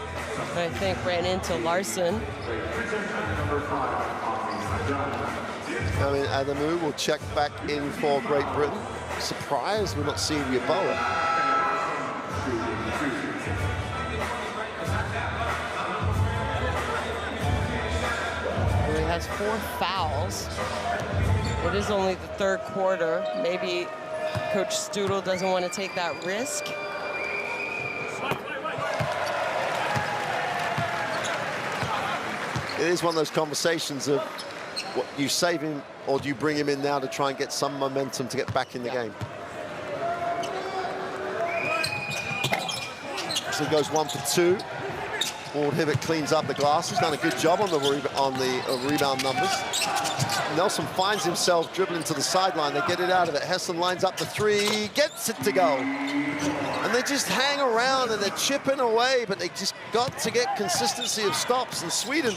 Speaker 2: I think ran into Larson.
Speaker 1: I mean, Adamu will check back in for Great Britain. Surprised we're not seeing Yeboah.
Speaker 2: He has 4 fouls. It is only the 3rd quarter. Maybe Coach Studel doesn't want to take that risk.
Speaker 1: It is one of those conversations of what, you save him or do you bring him in now to try and get some momentum to get back in the game? So it goes 1 for 2. Ward Hibbett cleans up the glass. He's done a good job on the rebound numbers. Nelson finds himself dribbling to the sideline. They get it out of it. Hessen lines up the 3, gets it to go. And they just hang around and they're chipping away, but they just got to get consistency of stops. And Sweden,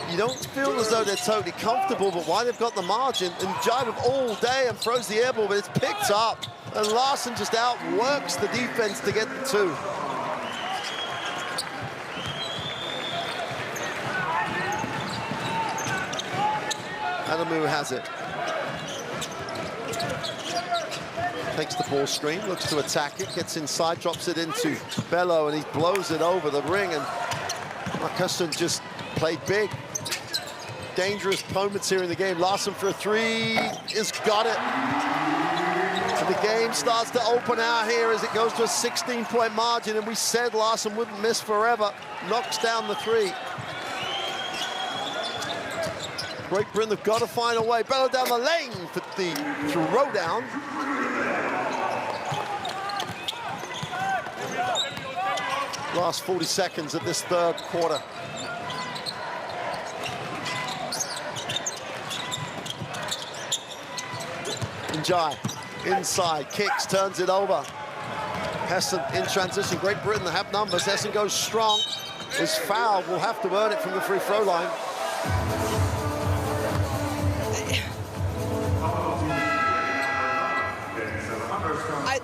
Speaker 1: you don't feel as though they're totally comfortable, but why they've got the margin and jive them all day and throws the air ball, but it's picked up. And Larson just outworks the defense to get the 2. Adamu has it. Takes the ball screen, looks to attack it, gets inside, drops it into Bello, and he blows it over the ring. And Marcusson just played big. Dangerous moments here in the game. Larson for a 3 has got it. And the game starts to open out here as it goes to a 16-point margin. And we said Larson wouldn't miss forever. Knocks down the 3. Great Britain have got to find a way. Bello down the lane for the throwdown. Last 40 seconds of this third quarter. Njai inside, kicks, turns it over. Hessen in transition. Great Britain have numbers. Hessen goes strong. Is fouled. Will have to earn it from the free throw line.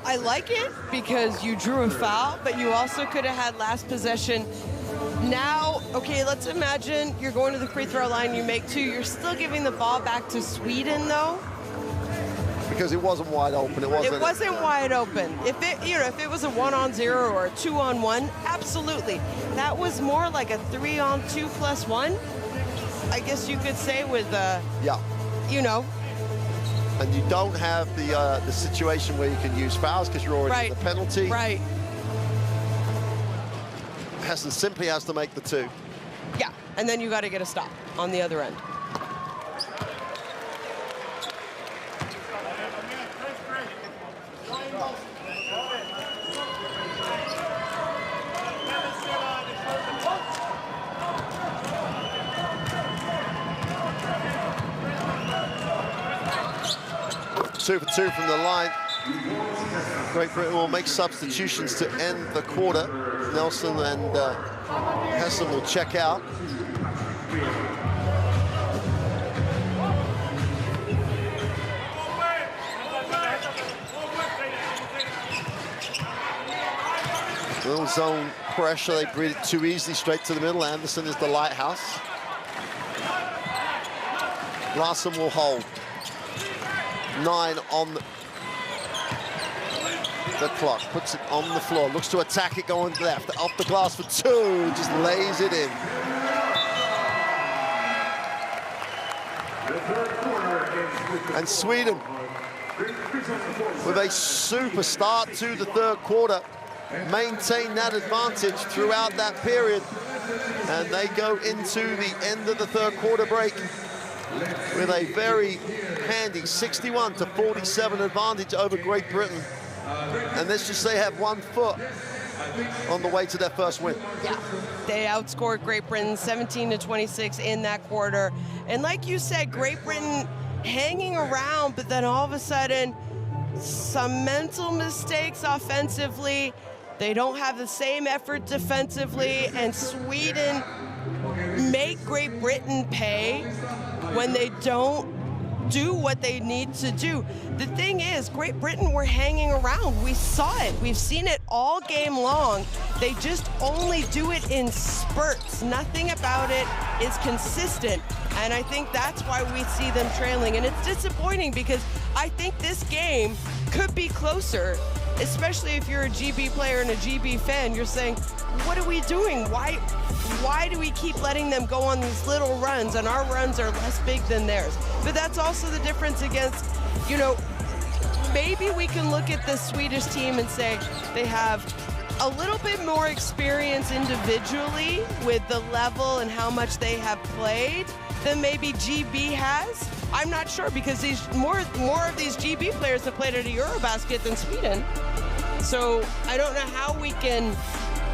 Speaker 2: I like it because you drew a foul, but you also could have had last possession. Now, okay, let's imagine you're going to the free throw line, you make 2. You're still giving the ball back to Sweden, though.
Speaker 1: Because it wasn't wide open. It wasn't
Speaker 2: wide open. If it, if it was a 1-on-0 or a 2-on-1, absolutely. That was more like a 3-on-2+1. I guess you could say with,
Speaker 1: And you don't have the situation where you can use fouls because you're already in the penalty.
Speaker 2: Right.
Speaker 1: Hessen simply has to make the 2.
Speaker 2: Yeah, and then you got to get a stop on the other end.
Speaker 1: Two for 2 from the line. Great Britain will make substitutions to end the quarter. Nelson and Hessen will check out. Little zone pressure, they breathe it too easily straight to the middle. Anderson is the lighthouse. Larson will hold. 9 on the clock, puts it on the floor, looks to attack it going left, off the glass for 2, just lays it in. And Sweden, with a super start to the third quarter, maintain that advantage throughout that period, and they go into the end of the third quarter break with a very handy 61-47 advantage over Great Britain. And let's just say have 1 foot on the way to their first win.
Speaker 2: Yeah, they outscored Great Britain 17-26 in that quarter. And like you said, Great Britain hanging around, but then all of a sudden, some mental mistakes offensively. They don't have the same effort defensively, and Sweden make Great Britain pay when they don't do what they need to do. The thing is, Great Britain were hanging around. We saw it. We've seen it all game long. They just only do it in spurts. Nothing about it is consistent. And I think that's why we see them trailing. And it's disappointing because I think this game could be closer, especially if you're a GB player and a GB fan. You're saying, what are we doing? Why do we keep letting them go on these little runs, and our runs are less big than theirs? But that's also the difference against, maybe we can look at the Swedish team and say they have a little bit more experience individually with the level and how much they have played than maybe GB has. I'm not sure, because these more of these GB players have played at a EuroBasket than Sweden. So I don't know how we can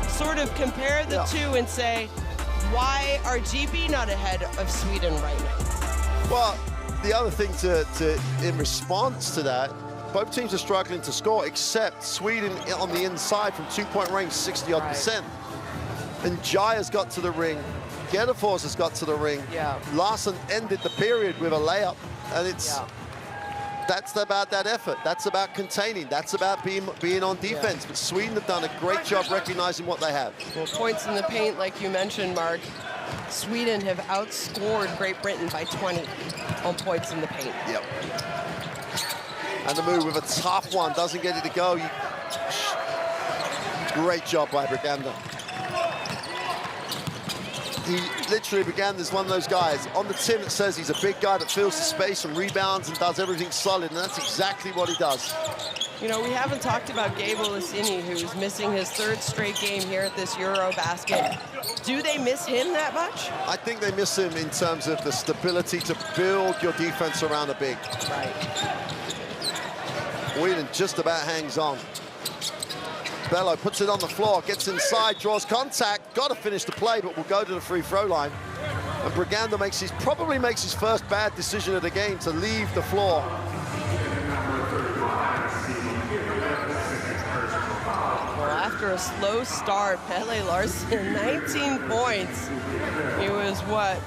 Speaker 2: sort of compare the two and say, why are GB not ahead of Sweden right now?
Speaker 1: Well, the other thing in response to that, both teams are struggling to score, except Sweden on the inside from 2-point range, 60-odd%. And Jaya's got to the ring. Gedefors has got to the ring.
Speaker 2: Yeah.
Speaker 1: Larson ended the period with a layup, and that's about that effort. That's about containing. That's about being on defense. But Sweden have done a great job recognizing what they have.
Speaker 2: Well, points in the paint, like you mentioned, Mark. Sweden have outscored Great Britain by 20 on points in the paint.
Speaker 1: Yep. And the move with a tough one, doesn't get it to go. Great job by Briganda. He literally began as one of those guys. On the tin it says he's a big guy that fills the space and rebounds and does everything solid, and that's exactly what he does.
Speaker 2: You know, we haven't talked about Gabe Olaseni, who's missing his 3rd straight game here at this EuroBasket. Do they miss him that much?
Speaker 1: I think they miss him in terms of the stability to build your defense around a big.
Speaker 2: Right.
Speaker 1: Whedon just about hangs on. Bello puts it on the floor, gets inside, draws contact, got to finish the play, but will go to the free throw line. And Briganda probably makes his first bad decision of the game to leave the floor.
Speaker 2: Well, after a slow start, Pelle Larsson, 19 points. He was, what,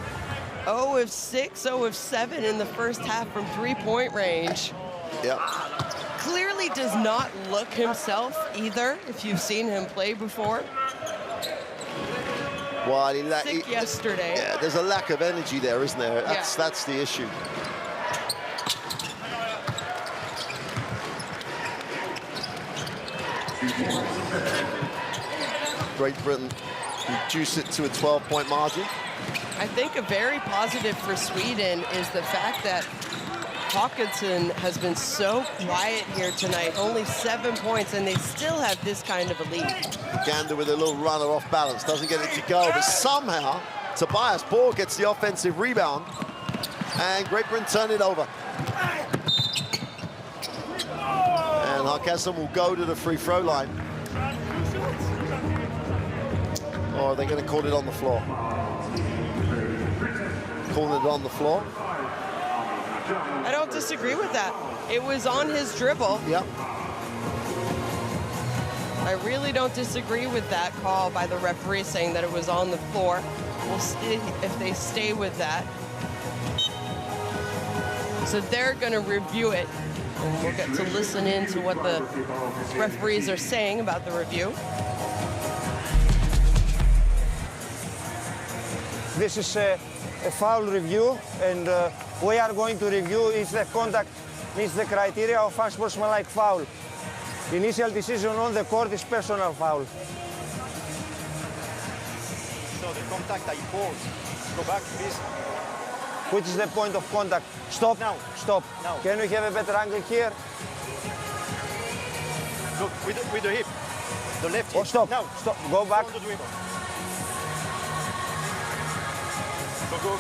Speaker 2: 0 of 6, 0 of 7 in the first half from 3-point range.
Speaker 1: Yeah.
Speaker 2: Clearly does not look himself either, if you've seen him play before.
Speaker 1: Well,
Speaker 2: Sick yesterday.
Speaker 1: Yeah, there's a lack of energy there, isn't there? That's the issue. Great Britain reduce it to a 12-point margin.
Speaker 2: I think a very positive for Sweden is the fact that Hawkinson has been so quiet here tonight, only 7 points, and they still have this kind of a lead.
Speaker 1: Gander with a little runner off balance, doesn't get it to go, but somehow Tobias Ball gets the offensive rebound, and Great Britain turn it over. And Hawkinson will go to the free throw line. Or are they going to call it on the floor? Calling it on the floor.
Speaker 2: I don't disagree with that. It was on his dribble.
Speaker 1: Yep.
Speaker 2: I really don't disagree with that call by the referee saying that it was on the floor. We'll see if they stay with that. So they're going to review it, and we'll get to listen in to what the referees are saying about the review.
Speaker 12: This is a foul review, and we are going to review if the contact meets the criteria of unsportsmanlike foul. Initial decision on the court is personal foul.
Speaker 13: So the contact I pause. Go back, please.
Speaker 12: Which is the point of contact? Stop.
Speaker 13: Now.
Speaker 12: Stop.
Speaker 13: Now.
Speaker 12: Can we have a better angle here?
Speaker 13: Look, with the hip. The left hip.
Speaker 12: Oh, stop.
Speaker 13: Now.
Speaker 12: Stop. Go back.
Speaker 13: On the dribble. Go.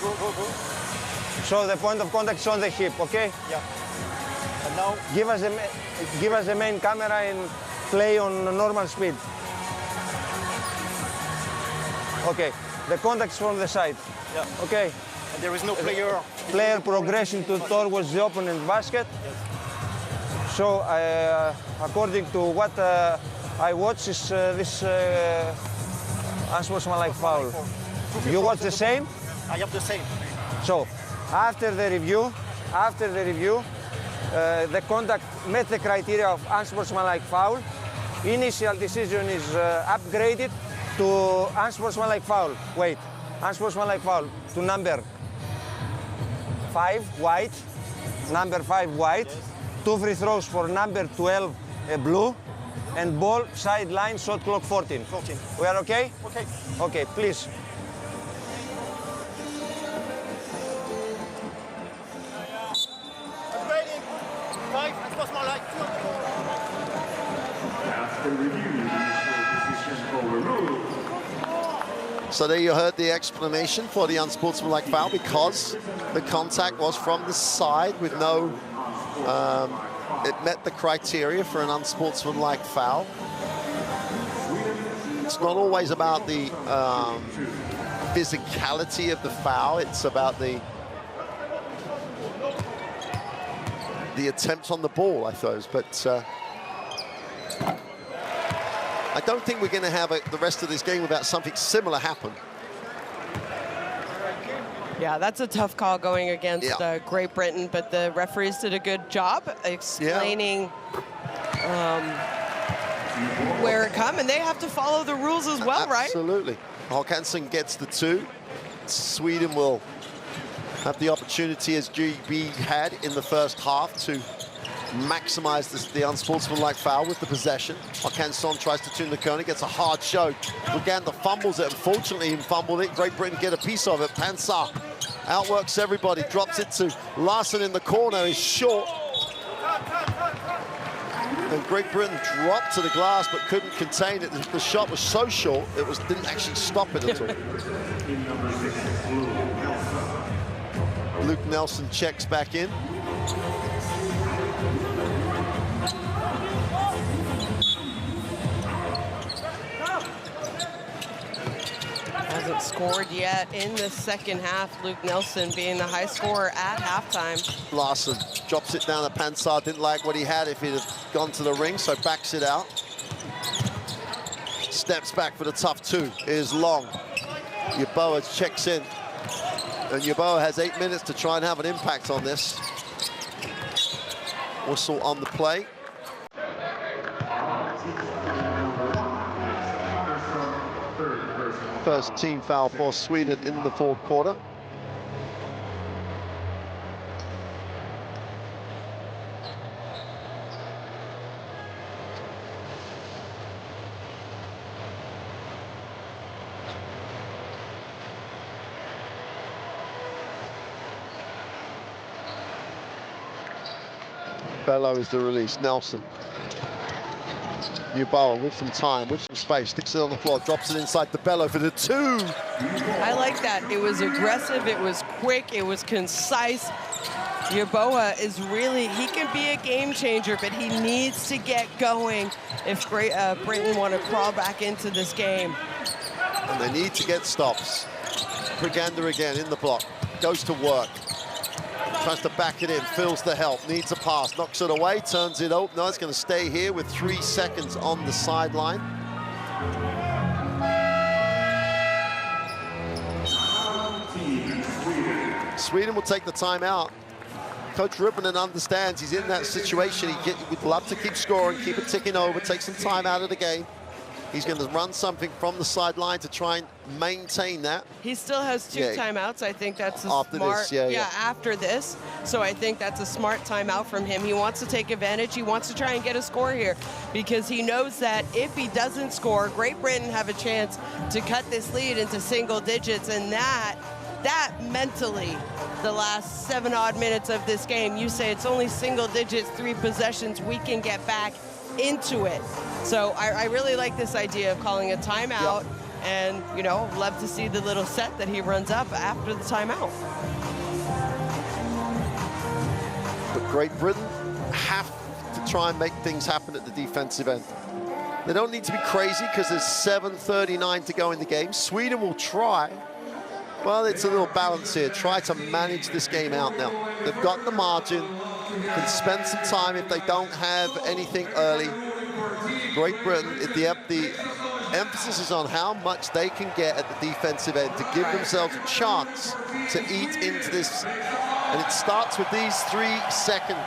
Speaker 12: So the point of contact is on the hip, okay?
Speaker 13: Yeah. And now
Speaker 12: give us the main camera and play on normal speed. Okay. The contact is from the side.
Speaker 13: Yeah.
Speaker 12: Okay.
Speaker 13: And there is no player.
Speaker 12: Player progressing towards the opponent basket. Yes. So according to what I watch, is this unsportsmanlike foul. You watch the same?
Speaker 13: I have the same.
Speaker 12: So, after the review, the contact met the criteria of unsportsmanlike foul. Initial decision is upgraded to unsportsmanlike foul. Wait, unsportsmanlike foul to number 5, white. Number 5, white. Yes. 2 free throws for number 12, blue. And ball sideline, shot clock 14.
Speaker 13: 14.
Speaker 12: We are okay?
Speaker 13: Okay.
Speaker 12: Okay, please.
Speaker 1: So there you heard the explanation for the unsportsmanlike foul, because the contact was from the side with no, it met the criteria for an unsportsmanlike foul. It's not always about the physicality of the foul, it's about the attempt on the ball, I suppose, but I don't think we're going to have the rest of this game without something similar happen.
Speaker 2: Yeah, that's a tough call going against Great Britain, but the referees did a good job explaining where it come, and they have to follow the rules as well, right?
Speaker 1: Absolutely. Håkansson gets the 2. Sweden will have the opportunity, as GB had in the first half, to maximize the unsportsmanlike foul with the possession. Håkansson tries to tune the corner, gets a hard show. Uganda fumbles it. Unfortunately, he fumbled it. Great Britain get a piece of it. Pansar outworks everybody, drops it to Larsson in the corner. He's short. And Great Britain dropped to the glass but couldn't contain it. The shot was so short, it didn't actually stop it at all. Luke Nelson checks back in.
Speaker 2: Hasn't scored yet in the second half. Luke Nelson being the high scorer at halftime.
Speaker 1: Larson drops it down the Pansard. Didn't like what he had if he'd have gone to the ring, so backs it out. Steps back for the tough two. Is Long. Yeboah checks in. And Yeboah has 8 minutes to try and have an impact on this. Whistle on the play. First team foul for Sweden in the fourth quarter. Bello is the release. Nelson. Yeboah with some time, with some space, sticks it on the floor, drops it inside the Bello for the two.
Speaker 2: I like that. It was aggressive, it was quick, it was concise. Yeboah is really, he can be a game changer, but he needs to get going if Britain want to crawl back into this game.
Speaker 1: And they need to get stops. Briganda again in the block, goes to work. Tries to back it in, feels the help, needs a pass, knocks it away, turns it open. No, it's going to stay here with 3 seconds on the sideline. Sweden will take the timeout. Coach Ripponen understands he's in that situation. He would love to keep scoring, keep it ticking over, take some time out of the game. He's going to run something from the sideline to try and maintain that.
Speaker 2: He still has 2 timeouts. I think that's a
Speaker 1: after
Speaker 2: smart.
Speaker 1: This,
Speaker 2: after this. So I think that's a smart timeout from him. He wants to take advantage. He wants to try and get a score here because he knows that if he doesn't score, Great Britain have a chance to cut this lead into single digits, and that mentally, the last 7 odd minutes of this game, you say it's only single digits, 3 possessions, we can get back into it. So I really like this idea of calling a timeout, and, you know, love to see the little set that he runs up after the timeout.
Speaker 1: But Great Britain have to try and make things happen at the defensive end. They don't need to be crazy because there's 7:39 to go in the game. Sweden will try. Well, it's a little balance here. Try to manage this game out now. They've got the margin. Can spend some time if they don't have anything early. Great Britain, the emphasis is on how much they can get at the defensive end to give themselves a chance to eat into this. And it starts with these 3 seconds.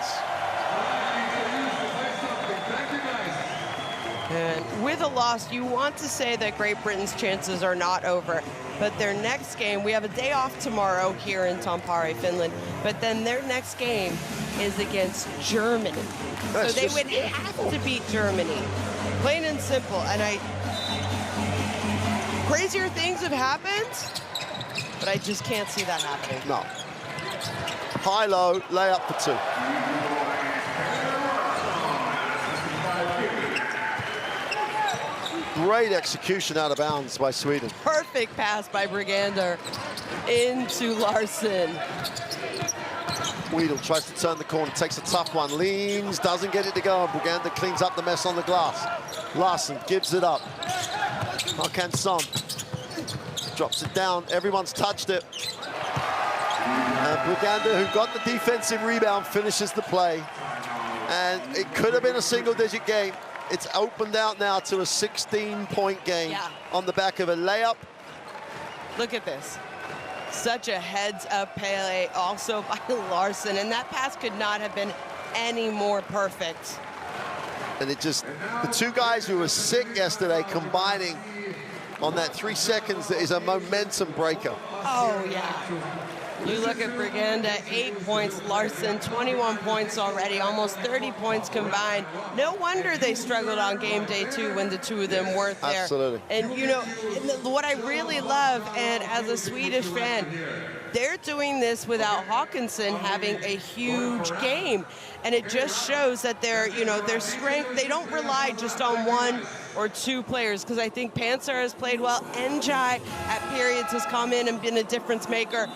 Speaker 2: And with a loss, you want to say that Great Britain's chances are not over. But their next game, we have a day off tomorrow here in Tampere, Finland. But then their next game is against Germany. So they would have to beat Germany. Plain and simple. And crazier things have happened, but I just can't see that happening.
Speaker 1: No. High-low, layup for 2. Great execution out of bounds by Sweden.
Speaker 2: Perfect pass by Brigander into Larson.
Speaker 1: Weedle tries to turn the corner, takes a tough one, leans, doesn't get it to go, and Brigander cleans up the mess on the glass. Larson gives it up. Håkansson drops it down, everyone's touched it. And Brigander, who got the defensive rebound, finishes the play. And it could have been a single-digit game. It's opened out now to a 16-point game on the back of a layup.
Speaker 2: Look at this. Such a heads-up play also by Larson, and that pass could not have been any more perfect.
Speaker 1: And it just, the 2 guys who were sick yesterday combining on that 3 seconds that is a momentum breaker.
Speaker 2: Oh, yeah. You look at Briganda, 8 points. Larson, 21 points already, almost 30 points combined. No wonder they struggled on game day 2 when the two of them weren't there.
Speaker 1: Absolutely.
Speaker 2: And you know, what I really love, and as a Swedish fan, they're doing this without Hawkinson having a huge game. And it just shows that their strength, they don't rely just on one or two players, because I think Pansar has played well. Njai at periods has come in and been a difference maker.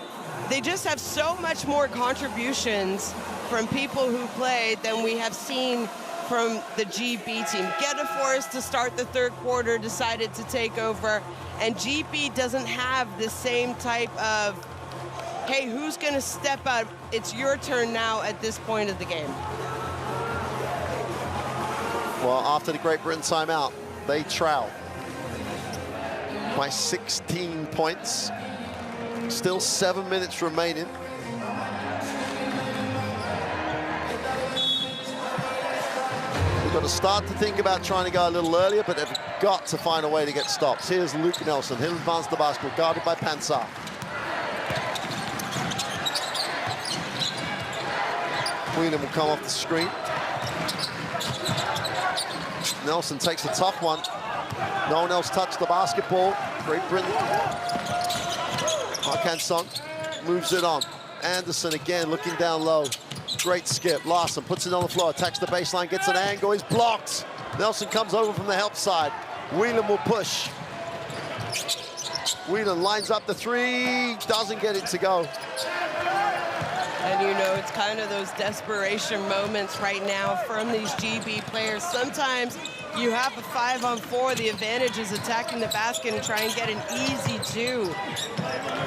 Speaker 2: They just have so much more contributions from people who played than we have seen from the GB team. Gedeforest to start the third quarter decided to take over, and GB doesn't have the same type of, hey, who's going to step up? It's your turn now at this point of the game.
Speaker 1: Well, after the Great Britain timeout, they trail by 16 points. Still 7 minutes remaining. We've got to start to think about trying to go a little earlier, but they've got to find a way to get stops. Here's Luke Nelson. He'll advance the basketball, guarded by Pansar. Whelan will come off the screen. Nelson takes a tough one. No one else touched the basketball. Great Britain. Hawkinson moves it on. Anderson again looking down low. Great skip. Larson puts it on the floor, attacks the baseline, gets an angle, he's blocked. Nelson comes over from the help side. Whelan will push. Whelan lines up the three, doesn't get it to go.
Speaker 2: And you know, it's kind of those desperation moments right now from these GB players. Sometimes you have a 5-on-4, the advantage is attacking the basket and try and get an easy 2.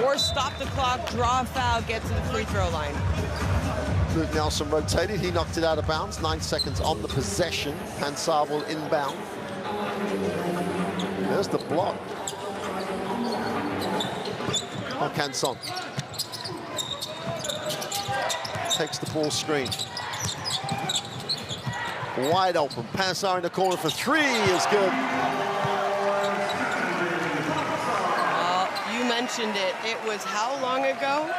Speaker 2: Or stop the clock, draw a foul, get to the free throw line.
Speaker 1: Luke Nelson rotated, he knocked it out of bounds. 9 seconds on the possession. Pansar will inbound. There's the block. Hawkinson takes the ball screen. Wide open. Pansar in the corner for 3 is good.
Speaker 2: You mentioned it. It was how long ago?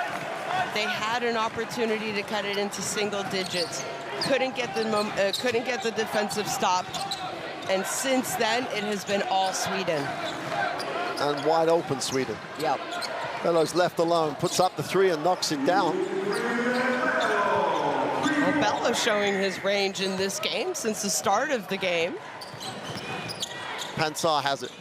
Speaker 2: They had an opportunity to cut it into single digits. Couldn't get the defensive stop. And since then, it has been all Sweden.
Speaker 1: And wide open Sweden.
Speaker 2: Yep.
Speaker 1: Bellows left alone, puts up the 3 and knocks it down.
Speaker 2: Well, Bello showing his range in this game since the start of the game.
Speaker 1: Pansar has it.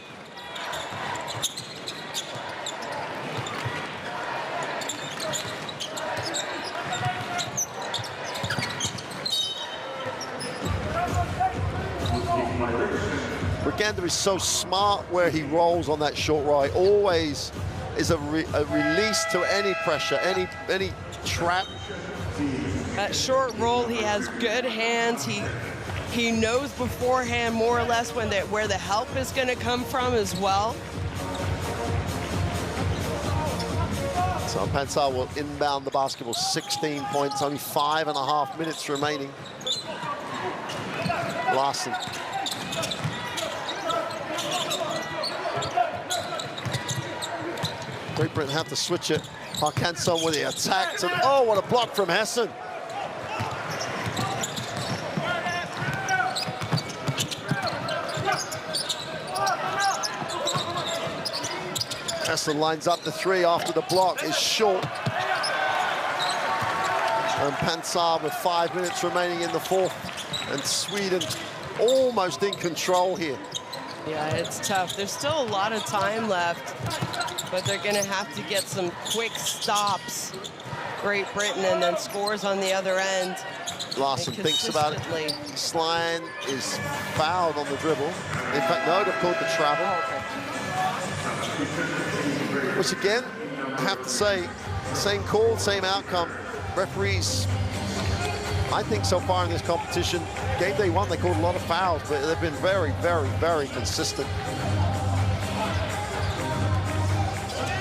Speaker 1: Briganda is so smart where he rolls on that short roll. He always is a release to any pressure, any trap.
Speaker 2: That short roll, he has good hands. He knows beforehand more or less where the help is going to come from as well.
Speaker 1: So Pansar will inbound the basketball. 16 points, only 5.5 minutes remaining. Larson. Great Britain have to switch it. Hawkinson with the attack. Oh, what a block from Hessen. Hessen lines up the 3 after the block is short. And Pansar with 5 minutes remaining in the fourth. And Sweden almost in control here.
Speaker 2: Yeah, it's tough. There's still a lot of time left, but they're going to have to get some quick stops. Great Britain, and then scores on the other end.
Speaker 1: Larson thinks about it. Sline is fouled on the dribble. In fact, no, they've called the travel. Which again, I have to say, same call, same outcome. Referees, I think so far in this competition, game day 1, they called a lot of fouls, but they've been very, very, very consistent.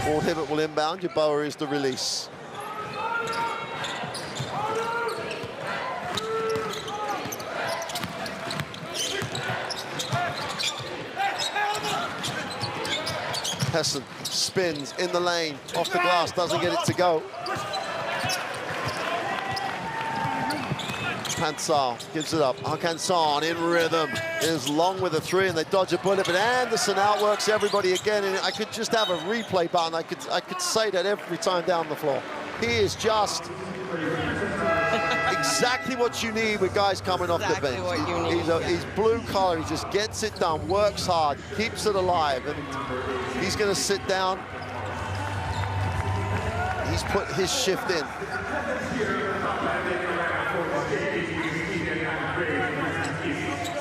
Speaker 1: Ford Hibbert will inbound. Yeboah is the release. Hessen spins in the lane, off the glass, doesn't get it to go. Pansar gives it up. Hakanson in rhythm. Is long with a three, and they dodge a bullet, but Anderson outworks everybody again, and I could just have a replay button. I could say that every time down the floor. He is just exactly what you need with guys coming off the bench. He's blue collar. He just gets it done, works hard, keeps it alive, and he's going to sit down. He's put his shift in.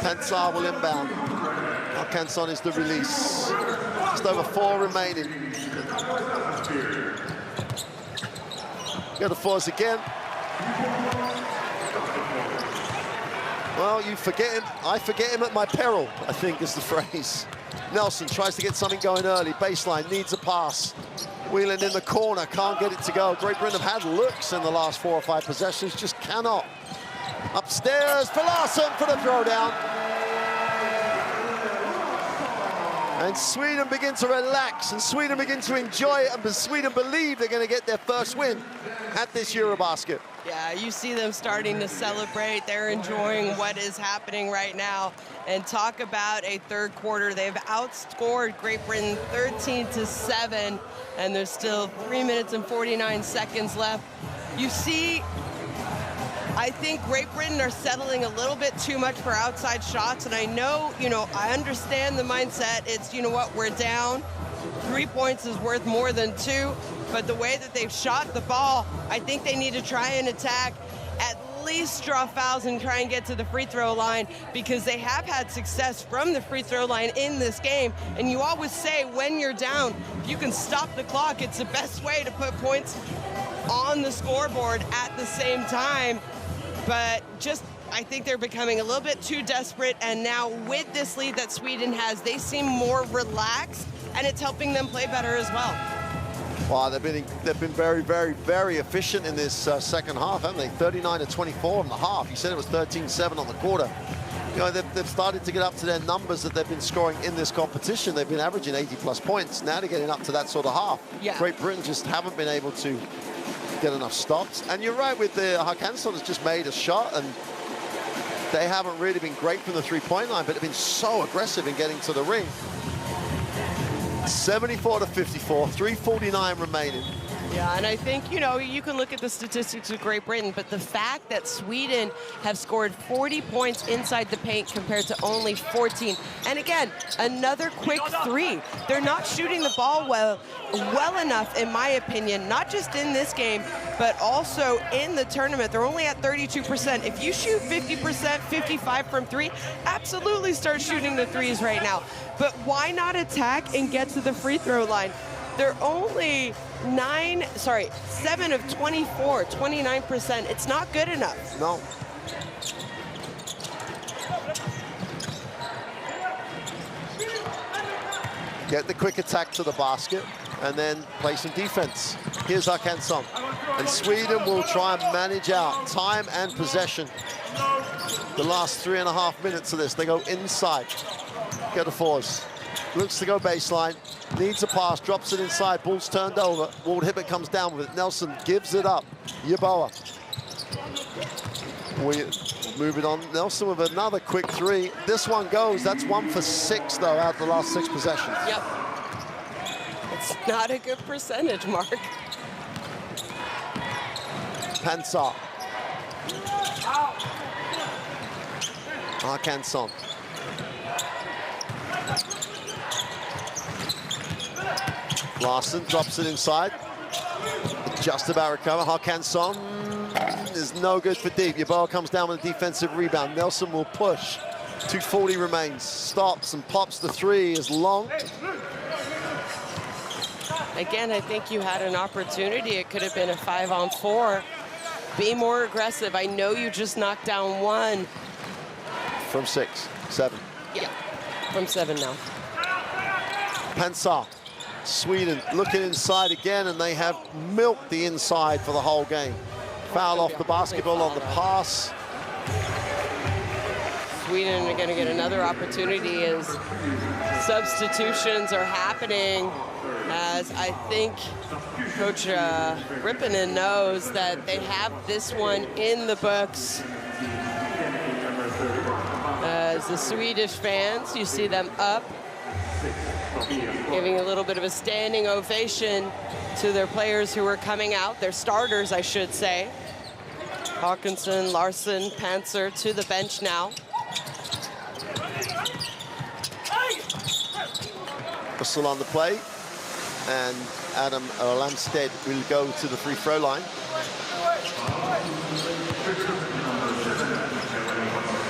Speaker 1: Pansar will inbound. Hakanson is the release. Just over 4 remaining. Go to Fours again. Well, you forget him. I forget him at my peril, I think is the phrase. Nelson tries to get something going early. Baseline, needs a pass. Wheeling in the corner, can't get it to go. Great Britain have had looks in the last 4 or 5 possessions, just cannot. Upstairs for Larsson for the throwdown. And Sweden begin to relax, and Sweden begin to enjoy it, and Sweden believe they're going to get their first win at this EuroBasket.
Speaker 2: Yeah, you see them starting to celebrate. They're enjoying what is happening right now. And talk about a third quarter. They've outscored Great Britain 13-7, and there's still 3 minutes and 49 seconds left. You see, I think Great Britain are settling a little bit too much for outside shots, and I know, I understand the mindset. It's, you know what, we're down. 3 points is worth more than 2, but the way that they've shot the ball, I think they need to try and attack, at least draw fouls and try and get to the free throw line, because they have had success from the free throw line in this game. And you always say when you're down, if you can stop the clock, it's the best way to put points on the scoreboard at the same time. But I think they're becoming a little bit too desperate, and now with this lead that Sweden has, they seem more relaxed, and it's helping them play better as well.
Speaker 1: Wow, they've been very, very, very efficient in this second half, haven't they? 39-24 in the half. You said it was 13-7 on the quarter. They've started to get up to their numbers that they've been scoring in this competition. They've been averaging 80+ points. Now they're getting up to that sort of half.
Speaker 2: Yeah.
Speaker 1: Great Britain just haven't been able to get enough stops. And you're right, with the Hakanson has just made a shot, and they haven't really been great from the three-point line, but they've been so aggressive in getting to the ring. 74-54, 3:49 remaining.
Speaker 2: Yeah, and I think, you can look at the statistics of Great Britain, but the fact that Sweden have scored 40 points inside the paint compared to only 14. And again, another quick three. They're not shooting the ball well enough, in my opinion, not just in this game, but also in the tournament. They're only at 32%. If you shoot 50%, 55 from 3, absolutely start shooting the threes right now. But why not attack and get to the free throw line? They're only 7 of 24, 29%. It's not good enough.
Speaker 1: No. Get the quick attack to the basket and then play some defense. Here's Hakanson. And Sweden will try and manage out time and possession. The last 3.5 minutes of this, they go inside. Go to Fours. Looks to go baseline. Needs a pass, drops it inside. Ball's turned over. Ward Hibbert comes down with it. Nelson gives it up. Yeboah. We move it on. Nelson with another quick three. This one goes. That's 1 for 6, though, out of the last 6 possessions.
Speaker 2: Yep. It's not a good percentage, Mark.
Speaker 1: Pansar. Hakanson. Larsson drops it inside. Just about recover. Hakanson is no good for deep. Yeboah comes down with a defensive rebound. Nelson will push. 2:40 remains. Stops and pops the three is long.
Speaker 2: Again, I think you had an opportunity. It could have been a 5-on-4. Be more aggressive. I know you just knocked down 1.
Speaker 1: From 6, 7.
Speaker 2: Yeah, from 7 now.
Speaker 1: Pansar. Sweden looking inside again, and they have milked the inside for the whole game. Foul off the basketball on the pass.
Speaker 2: Sweden are going to get another opportunity as substitutions are happening. as I think Coach Rippinen knows that they have this one in the books. As the Swedish fans, you see them up, giving a little bit of a standing ovation to their players who were coming out, their starters, I should say. Hawkinson, Larson, Panzer to the bench now.
Speaker 1: Whistle on the play, and Adam Lamstead will go to the free throw line.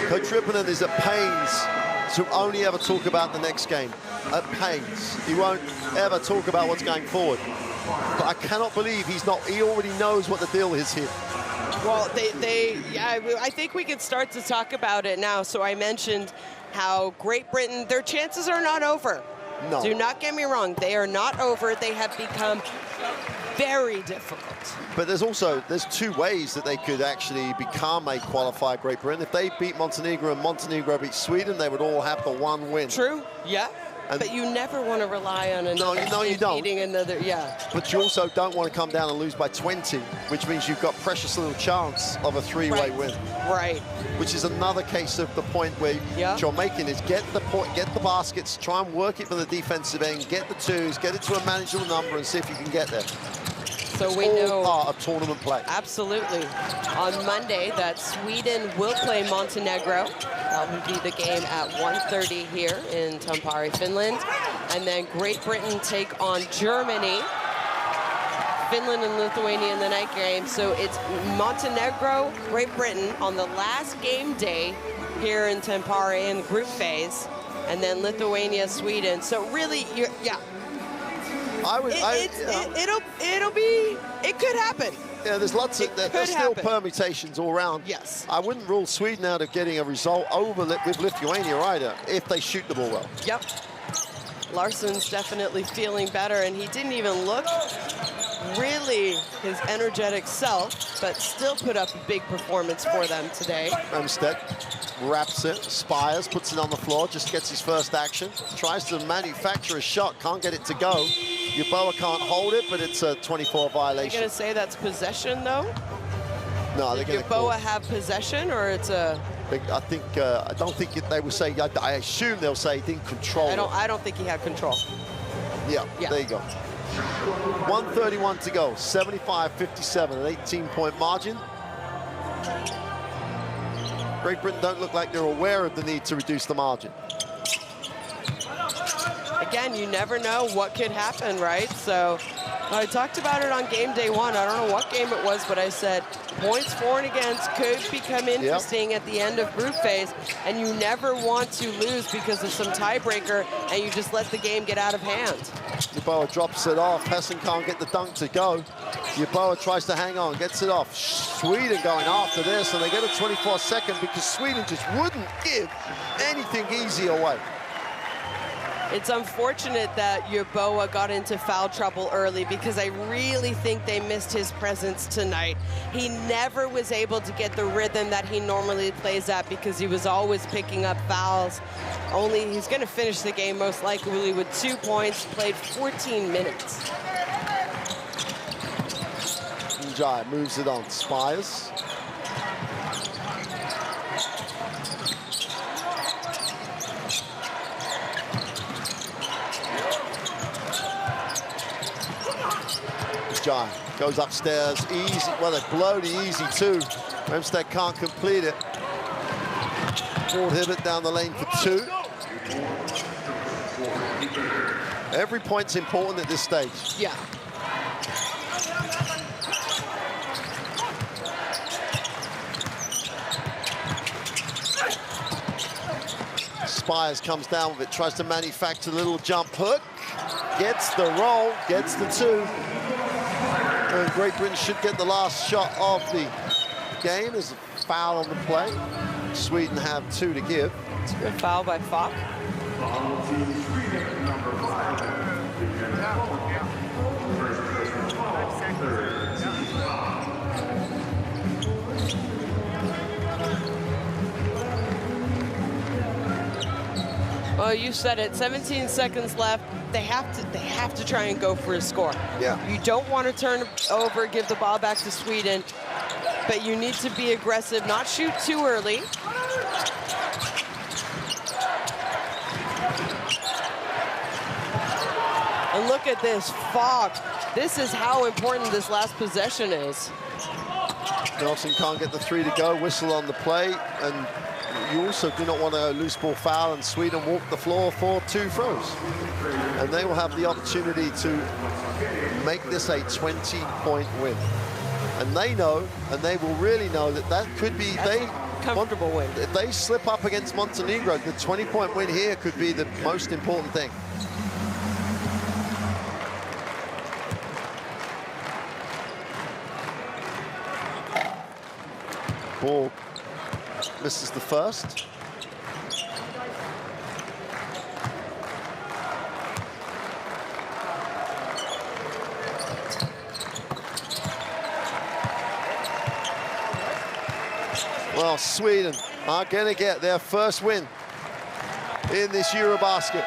Speaker 1: Coach Rippinen is at pains to only ever talk about the next game. At pains. He won't ever talk about what's going forward. But I cannot believe he already knows what the deal is here.
Speaker 2: Well, yeah, I think we can start to talk about it now. So I mentioned how Great Britain, their chances are not over.
Speaker 1: No.
Speaker 2: Do not get me wrong, they are not over. They have become very difficult.
Speaker 1: But there's two ways that they could actually become a qualified Great Britain. If they beat Montenegro and Montenegro beat Sweden, they would all have the one win.
Speaker 2: True, yeah. And but you never want to rely on another beating another, yeah.
Speaker 1: But you also don't want to come down and lose by 20, which means you've got precious little chance of a three-way win.
Speaker 2: Right.
Speaker 1: Which is another case of the point where you're making is get the baskets, try and work it from the defensive end, get the twos, get it to a manageable number, and see if you can get there.
Speaker 2: So we know
Speaker 1: part of tournament play.
Speaker 2: Absolutely. On Monday, that Sweden will play Montenegro. That will be the game at 1:30 here in Tampere, Finland. And then Great Britain take on Germany. Finland and Lithuania in the night game. So it's Montenegro, Great Britain on the last game day here in Tampere in group phase. And then Lithuania, Sweden. So really, it could happen.
Speaker 1: Yeah, there's lots of, there's still permutations all around.
Speaker 2: Yes.
Speaker 1: I wouldn't rule Sweden out of getting a result over with Lithuania either, if they shoot the ball well.
Speaker 2: Yep. Larson's definitely feeling better, and he didn't even look really his energetic self, but still put up a big performance for them today.
Speaker 1: Armstead wraps it, Spires, puts it on the floor, just gets his first action, tries to manufacture a shot, can't get it to go. Yeboah can't hold it, but it's a 24 violation.
Speaker 2: Are you going to say that's possession, though?
Speaker 1: No, they're going to
Speaker 2: Yeboah have possession, or it's a...
Speaker 1: I don't think they will say, I assume they'll say he didn't control it.
Speaker 2: I don't think he had control.
Speaker 1: Yeah, there you go. 1:31 to go, 75-57, an 18-point margin. Great Britain don't look like they're aware of the need to reduce the margin.
Speaker 2: Again, you never know what could happen, right? So I talked about it on game day one. I don't know what game it was, but I said points for and against could become interesting at the end of group phase, and you never want to lose because of some tiebreaker, and you just let the game get out of hand.
Speaker 1: Yeboah drops it off. Hessen can't get the dunk to go. Yeboah tries to hang on, gets it off. Sweden going after this, and they get a 24-second because Sweden just wouldn't give anything easy away.
Speaker 2: It's unfortunate that Yeboah got into foul trouble early because I really think they missed his presence tonight. He never was able to get the rhythm that he normally plays at because he was always picking up fouls. He's going to finish the game most likely with 2 points, played 14 minutes.
Speaker 1: Njai moves it on, Spires. Goes upstairs, easy. Well, they blow the easy too. Remstead can't complete it. Ford Hibbert down the lane for 2. Every point's important at this stage.
Speaker 2: Yeah.
Speaker 1: Spires comes down with it, tries to manufacture a little jump hook. Gets the roll, gets the 2. And Great Britain should get the last shot of the game. There's a foul on the play. Sweden have 2 to give.
Speaker 2: It's a good foul by Falk. Well, you said it, 17 seconds left. they have to try and go for a score.
Speaker 1: Yeah.
Speaker 2: You don't want to turn over, give the ball back to Sweden, but you need to be aggressive, not shoot too early. And look at this fog. This is how important this last possession is.
Speaker 1: Nelson can't get the three to go, whistle on the play, and you also do not want a loose ball foul, and Sweden walk the floor for 2 throws. And they will have the opportunity to make this a 20-point win. And they know, and they will really know that that could be,
Speaker 2: comfortable win.
Speaker 1: If they slip up against Montenegro, the 20-point win here could be the most important thing. Ball misses the first. Well, Sweden are going to get their first win in this EuroBasket.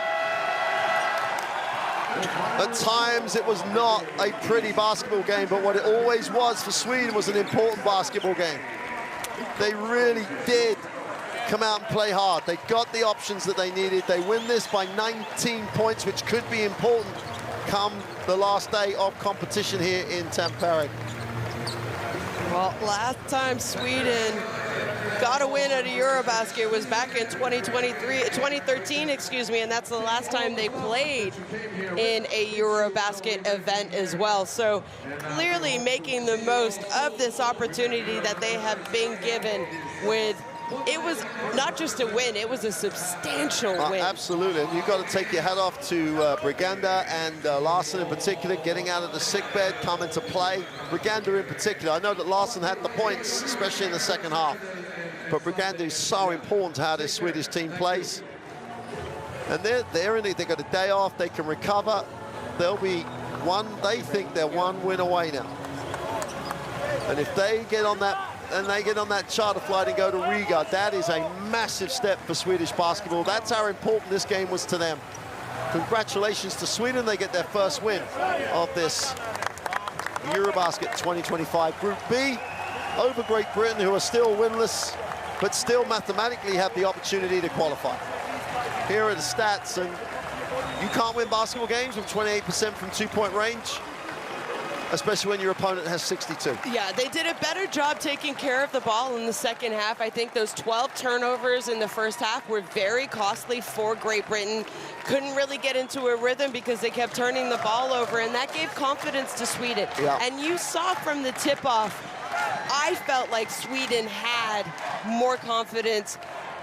Speaker 1: At times, it was not a pretty basketball game, but what it always was for Sweden was an important basketball game. They really did come out and play hard. They got the options that they needed. They win this by 19 points, which could be important come the last day of competition here in Tampere.
Speaker 2: Well, last time Sweden got a win at a EuroBasket was back in 2013, excuse me, and that's the last time they played in a EuroBasket event as well. So clearly making the most of this opportunity that they have been given with, it was not just a win, it was a substantial win.
Speaker 1: Absolutely, and you've got to take your hat off to Briganda and Larsson in particular, getting out of the sickbed, coming to play. Briganda in particular, I know that Larsson had the points, especially in the second half. But Briganda is so important to how this Swedish team plays. And they're in it, they've got a day off, they can recover. They'll be they think they're 1 win away now. And if they get on that charter flight and go to Riga, that is a massive step for Swedish basketball. That's how important this game was to them. Congratulations to Sweden, they get their first win of this EuroBasket 2025 Group B over Great Britain, who are still winless, but still mathematically have the opportunity to qualify. Here are the stats, and you can't win basketball games with 28% from 2-point range, especially when your opponent has 62.
Speaker 2: Yeah, they did a better job taking care of the ball in the second half. I think those 12 turnovers in the first half were very costly for Great Britain. Couldn't really get into a rhythm because they kept turning the ball over, and that gave confidence to Sweden.
Speaker 1: Yeah.
Speaker 2: And you saw from the tip-off, I felt like Sweden had more confidence,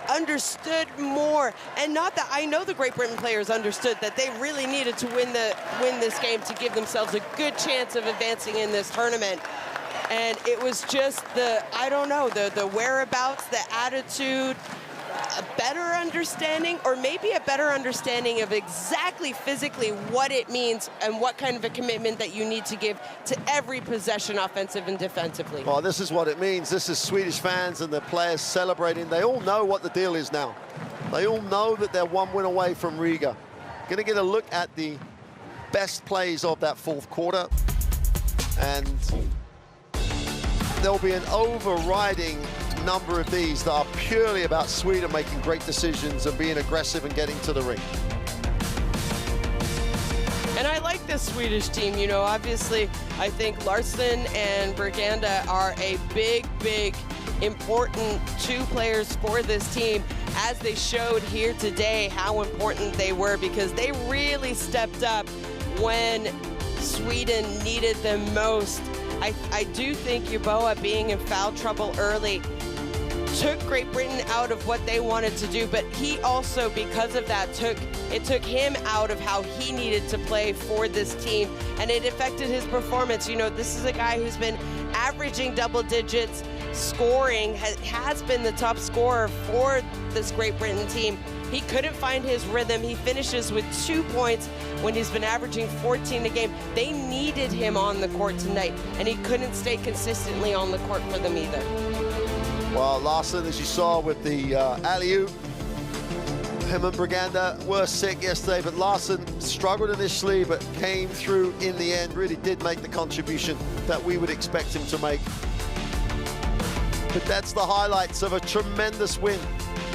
Speaker 2: understood more, and not that I know the Great Britain players understood that they really needed to win this game to give themselves a good chance of advancing in this tournament. And it was just the whereabouts, the attitude, a better understanding, or maybe a better understanding of exactly physically what it means and what kind of a commitment that you need to give to every possession, offensive and defensively.
Speaker 1: Well, this is what it means. This is Swedish fans and the players celebrating. They all know what the deal is now. They all know that they're 1 win away from Riga. Going to get a look at the best plays of that fourth quarter. And there'll be an overriding number of these that are purely about Sweden making great decisions and being aggressive and getting to the ring.
Speaker 2: And I like this Swedish team. You know, obviously, I think Larsson and Briganda are a big, important 2 players for this team, as they showed here today how important they were, because they really stepped up when Sweden needed them most. I do think Yeboah being in foul trouble early took Great Britain out of what they wanted to do, but he also, because of that, took him out of how he needed to play for this team, and it affected his performance. You know, this is a guy who's been averaging double digits, scoring, has been the top scorer for this Great Britain team. He couldn't find his rhythm. He finishes with 2 points when he's been averaging 14 a game. They needed him on the court tonight, and he couldn't stay consistently on the court for them either.
Speaker 1: Well, Larsson, as you saw with the alley-oop, Him and Braganda were sick yesterday, but Larson struggled initially, but came through in the end, really did make the contribution that we would expect him to make. But that's the highlights of a tremendous win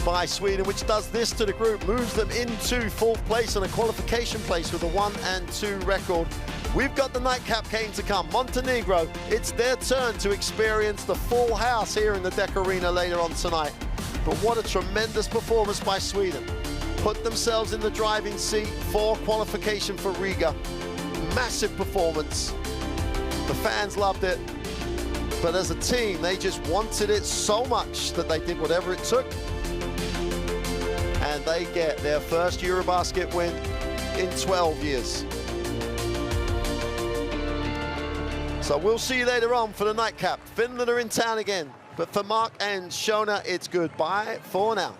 Speaker 1: by Sweden, which does this to the group, moves them into fourth place and a qualification place with a 1-2 record. We've got the nightcap game to come. Montenegro, it's their turn to experience the full house here in the Deck Arena later on tonight. But what a tremendous performance by Sweden. Put themselves in the driving seat for qualification for Riga. Massive performance. The fans loved it. But as a team, they just wanted it so much that they did whatever it took. And they get their first EuroBasket win in 12 years. So we'll see you later on for the nightcap. Finland are in town again. But for Mark and Shona, it's goodbye for now.